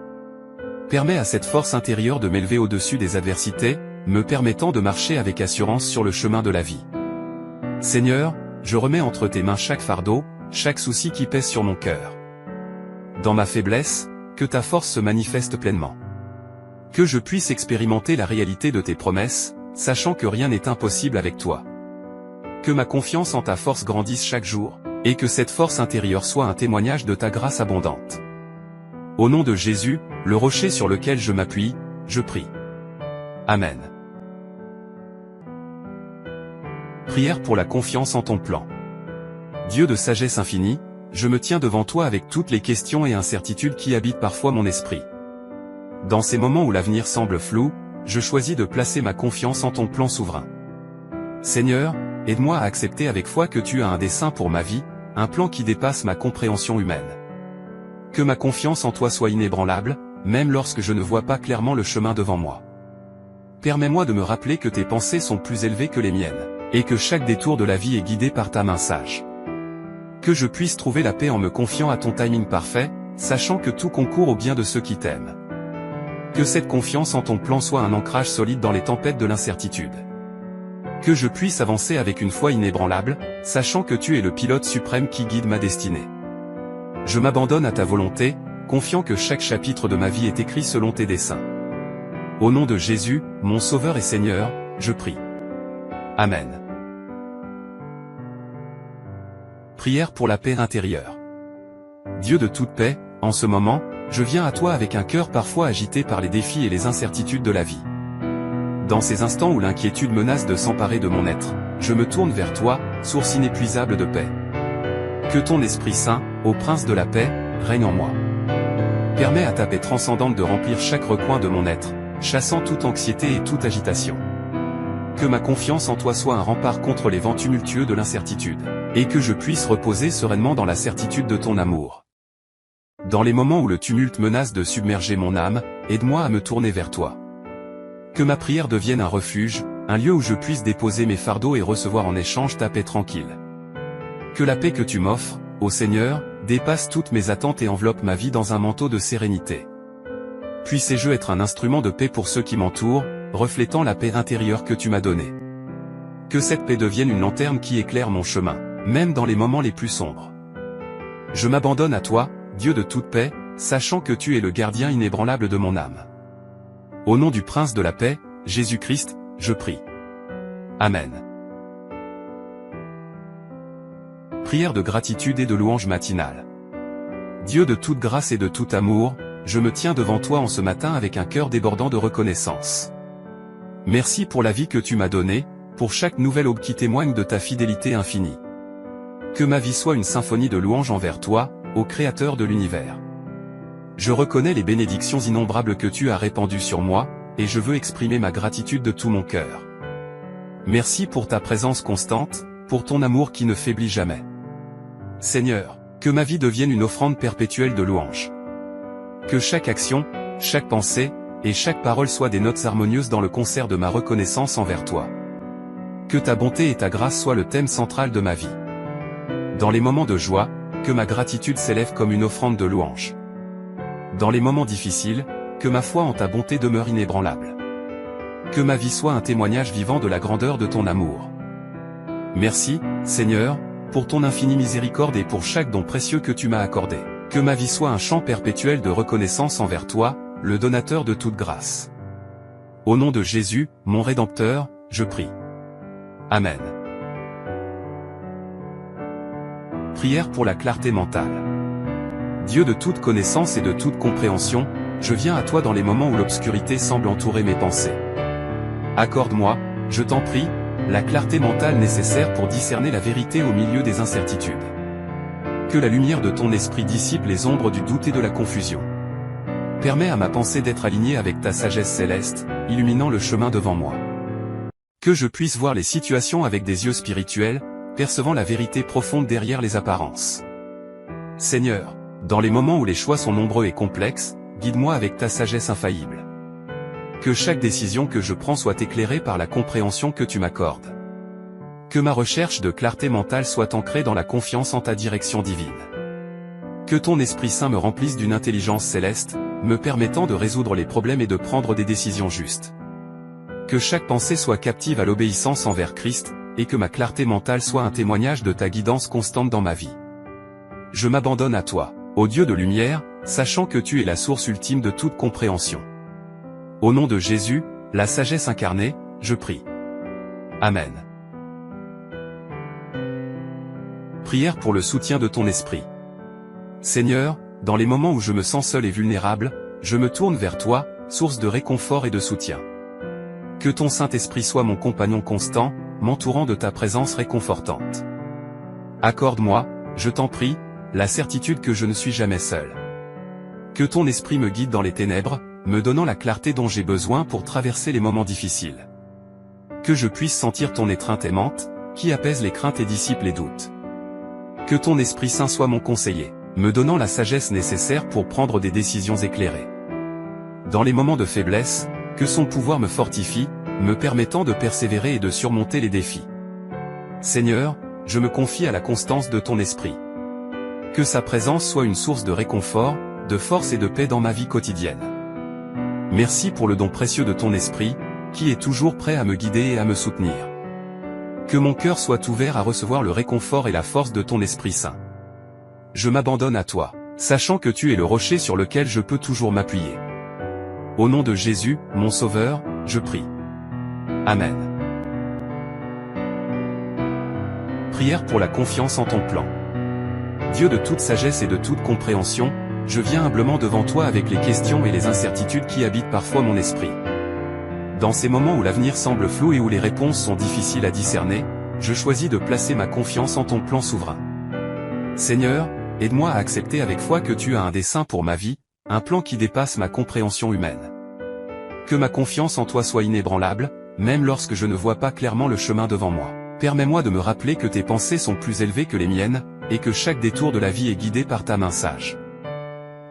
Permets à cette force intérieure de m'élever au-dessus des adversités, me permettant de marcher avec assurance sur le chemin de la vie. Seigneur, je remets entre tes mains chaque fardeau, chaque souci qui pèse sur mon cœur. Dans ma faiblesse, que ta force se manifeste pleinement. Que je puisse expérimenter la réalité de tes promesses, sachant que rien n'est impossible avec toi. Que ma confiance en ta force grandisse chaque jour, et que cette force intérieure soit un témoignage de ta grâce abondante. Au nom de Jésus, le rocher sur lequel je m'appuie, je prie. Amen. Prière pour la confiance en ton plan. Dieu de sagesse infinie, je me tiens devant toi avec toutes les questions et incertitudes qui habitent parfois mon esprit. Dans ces moments où l'avenir semble flou, je choisis de placer ma confiance en ton plan souverain. Seigneur, aide-moi à accepter avec foi que tu as un dessein pour ma vie, un plan qui dépasse ma compréhension humaine. Que ma confiance en toi soit inébranlable, même lorsque je ne vois pas clairement le chemin devant moi. Permets-moi de me rappeler que tes pensées sont plus élevées que les miennes, et que chaque détour de la vie est guidé par ta main sage. Que je puisse trouver la paix en me confiant à ton timing parfait, sachant que tout concourt au bien de ceux qui t'aiment. Que cette confiance en ton plan soit un ancrage solide dans les tempêtes de l'incertitude. Que je puisse avancer avec une foi inébranlable, sachant que tu es le pilote suprême qui guide ma destinée. Je m'abandonne à ta volonté, confiant que chaque chapitre de ma vie est écrit selon tes desseins. Au nom de Jésus, mon Sauveur et Seigneur, je prie. Amen. Prière pour la paix intérieure. Dieu de toute paix, en ce moment, je viens à toi avec un cœur parfois agité par les défis et les incertitudes de la vie. Dans ces instants où l'inquiétude menace de s'emparer de mon être, je me tourne vers toi, source inépuisable de paix. Que ton Esprit Saint, ô Prince de la paix, règne en moi. Permets à ta paix transcendante de remplir chaque recoin de mon être, chassant toute anxiété et toute agitation. Que ma confiance en toi soit un rempart contre les vents tumultueux de l'incertitude, et que je puisse reposer sereinement dans la certitude de ton amour. Dans les moments où le tumulte menace de submerger mon âme, aide-moi à me tourner vers toi. Que ma prière devienne un refuge, un lieu où je puisse déposer mes fardeaux et recevoir en échange ta paix tranquille. Que la paix que tu m'offres, ô Seigneur, dépasse toutes mes attentes et enveloppe ma vie dans un manteau de sérénité. Puissé-je être un instrument de paix pour ceux qui m'entourent, reflétant la paix intérieure que tu m'as donnée. Que cette paix devienne une lanterne qui éclaire mon chemin, même dans les moments les plus sombres. Je m'abandonne à toi, Dieu de toute paix, sachant que tu es le gardien inébranlable de mon âme. Au nom du Prince de la paix, Jésus-Christ, je prie. Amen. Prière de gratitude et de louange matinale. Dieu de toute grâce et de tout amour, je me tiens devant toi en ce matin avec un cœur débordant de reconnaissance. Merci pour la vie que tu m'as donnée, pour chaque nouvelle aube qui témoigne de ta fidélité infinie. Que ma vie soit une symphonie de louanges envers toi, ô Créateur de l'univers. Je reconnais les bénédictions innombrables que tu as répandues sur moi, et je veux exprimer ma gratitude de tout mon cœur. Merci pour ta présence constante, pour ton amour qui ne faiblit jamais. Seigneur, que ma vie devienne une offrande perpétuelle de louanges. Que chaque action, chaque pensée, et chaque parole soient des notes harmonieuses dans le concert de ma reconnaissance envers toi. Que ta bonté et ta grâce soient le thème central de ma vie. Dans les moments de joie, que ma gratitude s'élève comme une offrande de louange. Dans les moments difficiles, que ma foi en ta bonté demeure inébranlable. Que ma vie soit un témoignage vivant de la grandeur de ton amour. Merci, Seigneur, pour ton infinie miséricorde et pour chaque don précieux que tu m'as accordé. Que ma vie soit un chant perpétuel de reconnaissance envers toi, le donateur de toute grâce. Au nom de Jésus, mon Rédempteur, je prie. Amen. Prière pour la clarté mentale. Dieu de toute connaissance et de toute compréhension, je viens à toi dans les moments où l'obscurité semble entourer mes pensées. Accorde-moi, je t'en prie, la clarté mentale nécessaire pour discerner la vérité au milieu des incertitudes. Que la lumière de ton esprit dissipe les ombres du doute et de la confusion. Permets à ma pensée d'être alignée avec ta sagesse céleste, illuminant le chemin devant moi. Que je puisse voir les situations avec des yeux spirituels, percevant la vérité profonde derrière les apparences. Seigneur, dans les moments où les choix sont nombreux et complexes, guide-moi avec ta sagesse infaillible. Que chaque décision que je prends soit éclairée par la compréhension que tu m'accordes. Que ma recherche de clarté mentale soit ancrée dans la confiance en ta direction divine. Que ton Esprit Saint me remplisse d'une intelligence céleste, me permettant de résoudre les problèmes et de prendre des décisions justes. Que chaque pensée soit captive à l'obéissance envers Christ, et que ma clarté mentale soit un témoignage de ta guidance constante dans ma vie. Je m'abandonne à toi, ô Dieu de lumière, sachant que tu es la source ultime de toute compréhension. Au nom de Jésus, la sagesse incarnée, je prie. Amen. Prière pour le soutien de ton esprit. Seigneur, dans les moments où je me sens seul et vulnérable, je me tourne vers toi, source de réconfort et de soutien. Que ton Saint-Esprit soit mon compagnon constant, m'entourant de ta présence réconfortante. Accorde-moi, je t'en prie, la certitude que je ne suis jamais seul. Que ton esprit me guide dans les ténèbres, me donnant la clarté dont j'ai besoin pour traverser les moments difficiles. Que je puisse sentir ton étreinte aimante, qui apaise les craintes et dissipe les doutes. Que ton Esprit Saint soit mon conseiller, me donnant la sagesse nécessaire pour prendre des décisions éclairées. Dans les moments de faiblesse, que son pouvoir me fortifie, me permettant de persévérer et de surmonter les défis. Seigneur, je me confie à la constance de ton esprit. Que sa présence soit une source de réconfort, de force et de paix dans ma vie quotidienne. Merci pour le don précieux de ton esprit, qui est toujours prêt à me guider et à me soutenir. Que mon cœur soit ouvert à recevoir le réconfort et la force de ton Esprit Saint. Je m'abandonne à toi, sachant que tu es le rocher sur lequel je peux toujours m'appuyer. Au nom de Jésus, mon Sauveur, je prie. Amen. Prière pour la confiance en ton plan. Dieu de toute sagesse et de toute compréhension, je viens humblement devant toi avec les questions et les incertitudes qui habitent parfois mon esprit. Dans ces moments où l'avenir semble flou et où les réponses sont difficiles à discerner, je choisis de placer ma confiance en ton plan souverain. Seigneur, aide-moi à accepter avec foi que tu as un dessein pour ma vie, un plan qui dépasse ma compréhension humaine. Que ma confiance en toi soit inébranlable, même lorsque je ne vois pas clairement le chemin devant moi. Permets-moi de me rappeler que tes pensées sont plus élevées que les miennes, et que chaque détour de la vie est guidé par ta main sage.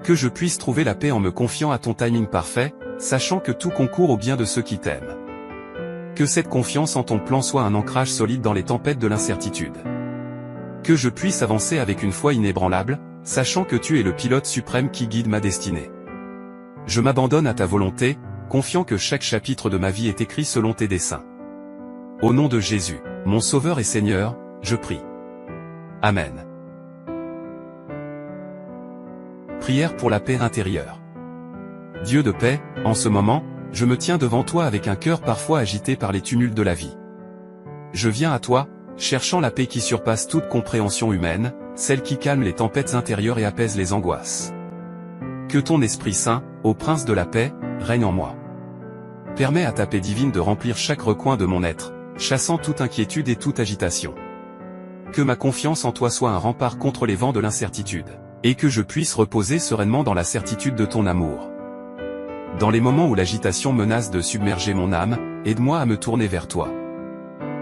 Que je puisse trouver la paix en me confiant à ton timing parfait, sachant que tout concourt au bien de ceux qui t'aiment. Que cette confiance en ton plan soit un ancrage solide dans les tempêtes de l'incertitude. Que je puisse avancer avec une foi inébranlable, sachant que tu es le pilote suprême qui guide ma destinée. Je m'abandonne à ta volonté, confiant que chaque chapitre de ma vie est écrit selon tes desseins. Au nom de Jésus, mon Sauveur et Seigneur, je prie. Amen. Prière pour la paix intérieure. Dieu de paix, en ce moment, je me tiens devant toi avec un cœur parfois agité par les tumultes de la vie. Je viens à toi, cherchant la paix qui surpasse toute compréhension humaine, celle qui calme les tempêtes intérieures et apaise les angoisses. Que ton Esprit Saint, ô Prince de la paix, règne en moi. Permets à ta paix divine de remplir chaque recoin de mon être, chassant toute inquiétude et toute agitation. Que ma confiance en toi soit un rempart contre les vents de l'incertitude, et que je puisse reposer sereinement dans la certitude de ton amour. Dans les moments où l'agitation menace de submerger mon âme, aide-moi à me tourner vers toi.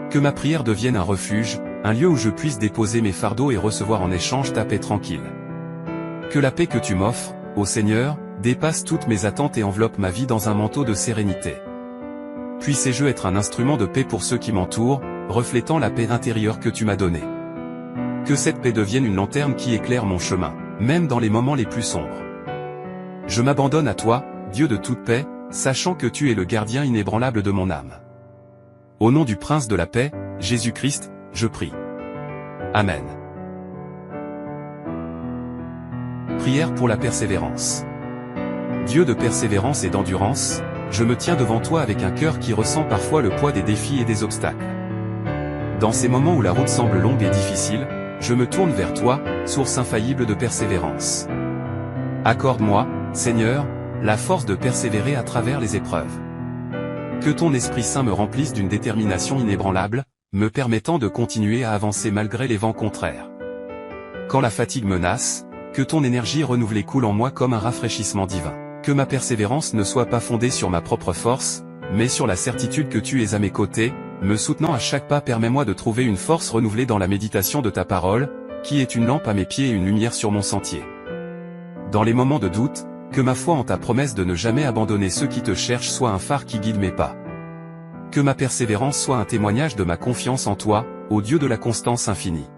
Que ma prière devienne un refuge, un lieu où je puisse déposer mes fardeaux et recevoir en échange ta paix tranquille. Que la paix que tu m'offres, ô Seigneur, dépasse toutes mes attentes et enveloppe ma vie dans un manteau de sérénité. Puissé-je être un instrument de paix pour ceux qui m'entourent, reflétant la paix intérieure que tu m'as donnée. Que cette paix devienne une lanterne qui éclaire mon chemin, même dans les moments les plus sombres. Je m'abandonne à toi, Dieu de toute paix, sachant que tu es le gardien inébranlable de mon âme. Au nom du Prince de la paix, Jésus-Christ, je prie. Amen. Prière pour la persévérance. Dieu de persévérance et d'endurance, je me tiens devant toi avec un cœur qui ressent parfois le poids des défis et des obstacles. Dans ces moments où la route semble longue et difficile, je me tourne vers toi, source infaillible de persévérance. Accorde-moi, Seigneur, la force de persévérer à travers les épreuves. Que ton Esprit Saint me remplisse d'une détermination inébranlable, me permettant de continuer à avancer malgré les vents contraires. Quand la fatigue menace, que ton énergie renouvelée coule en moi comme un rafraîchissement divin. Que ma persévérance ne soit pas fondée sur ma propre force, mais sur la certitude que tu es à mes côtés, me soutenant à chaque pas. Permets-moi de trouver une force renouvelée dans la méditation de ta parole, qui est une lampe à mes pieds et une lumière sur mon sentier. Dans les moments de doute, que ma foi en ta promesse de ne jamais abandonner ceux qui te cherchent soit un phare qui guide mes pas. Que ma persévérance soit un témoignage de ma confiance en toi, ô Dieu de la constance infinie.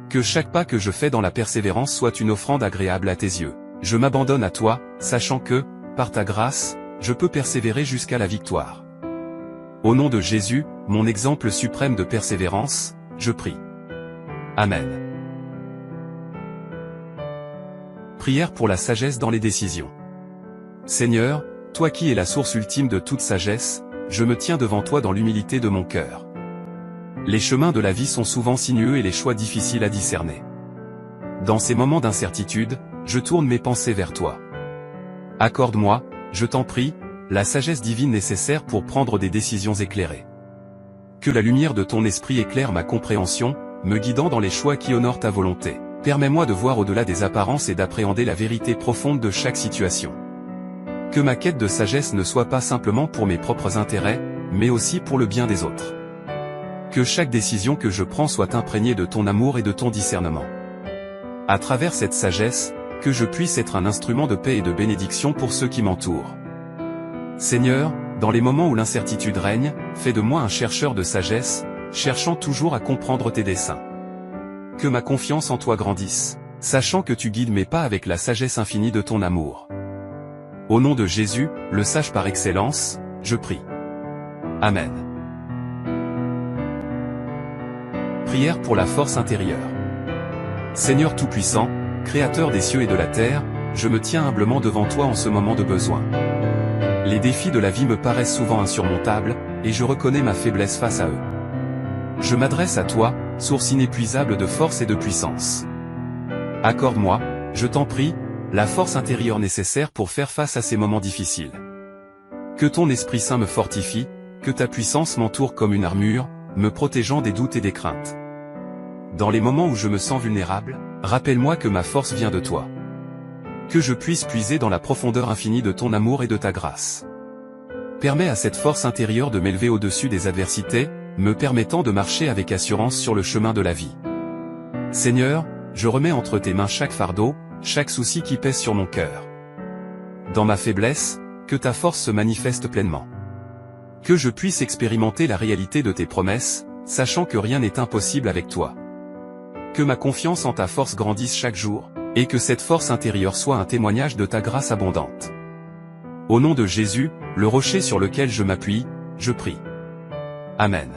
Que chaque pas que je fais dans la persévérance soit une offrande agréable à tes yeux. Je m'abandonne à toi, sachant que, par ta grâce, je peux persévérer jusqu'à la victoire. Au nom de Jésus, mon exemple suprême de persévérance, je prie. Amen. Prière pour la sagesse dans les décisions. Seigneur, toi qui es la source ultime de toute sagesse, je me tiens devant toi dans l'humilité de mon cœur. Les chemins de la vie sont souvent sinueux et les choix difficiles à discerner. Dans ces moments d'incertitude, je tourne mes pensées vers toi. Accorde-moi, je t'en prie, la sagesse divine nécessaire pour prendre des décisions éclairées. Que la lumière de ton esprit éclaire ma compréhension, me guidant dans les choix qui honorent ta volonté. Permets-moi de voir au-delà des apparences et d'appréhender la vérité profonde de chaque situation. Que ma quête de sagesse ne soit pas simplement pour mes propres intérêts, mais aussi pour le bien des autres. Que chaque décision que je prends soit imprégnée de ton amour et de ton discernement. À travers cette sagesse, que je puisse être un instrument de paix et de bénédiction pour ceux qui m'entourent. Seigneur, dans les moments où l'incertitude règne, fais de moi un chercheur de sagesse, cherchant toujours à comprendre tes desseins. Que ma confiance en toi grandisse, sachant que tu guides mes pas avec la sagesse infinie de ton amour. Au nom de Jésus, le sage par excellence, je prie. Amen. Prière pour la force intérieure. Seigneur Tout-Puissant, Créateur des cieux et de la terre, je me tiens humblement devant toi en ce moment de besoin. Les défis de la vie me paraissent souvent insurmontables, et je reconnais ma faiblesse face à eux. Je m'adresse à toi, source inépuisable de force et de puissance. Accorde-moi, je t'en prie, la force intérieure nécessaire pour faire face à ces moments difficiles. Que ton Esprit Saint me fortifie, que ta puissance m'entoure comme une armure, me protégeant des doutes et des craintes. Dans les moments où je me sens vulnérable, rappelle-moi que ma force vient de toi. Que je puisse puiser dans la profondeur infinie de ton amour et de ta grâce. Permets à cette force intérieure de m'élever au-dessus des adversités, me permettant de marcher avec assurance sur le chemin de la vie. Seigneur, je remets entre tes mains chaque fardeau, chaque souci qui pèse sur mon cœur. Dans ma faiblesse, que ta force se manifeste pleinement. Que je puisse expérimenter la réalité de tes promesses, sachant que rien n'est impossible avec toi. Que ma confiance en ta force grandisse chaque jour, et que cette force intérieure soit un témoignage de ta grâce abondante. Au nom de Jésus, le rocher sur lequel je m'appuie, je prie. Amen.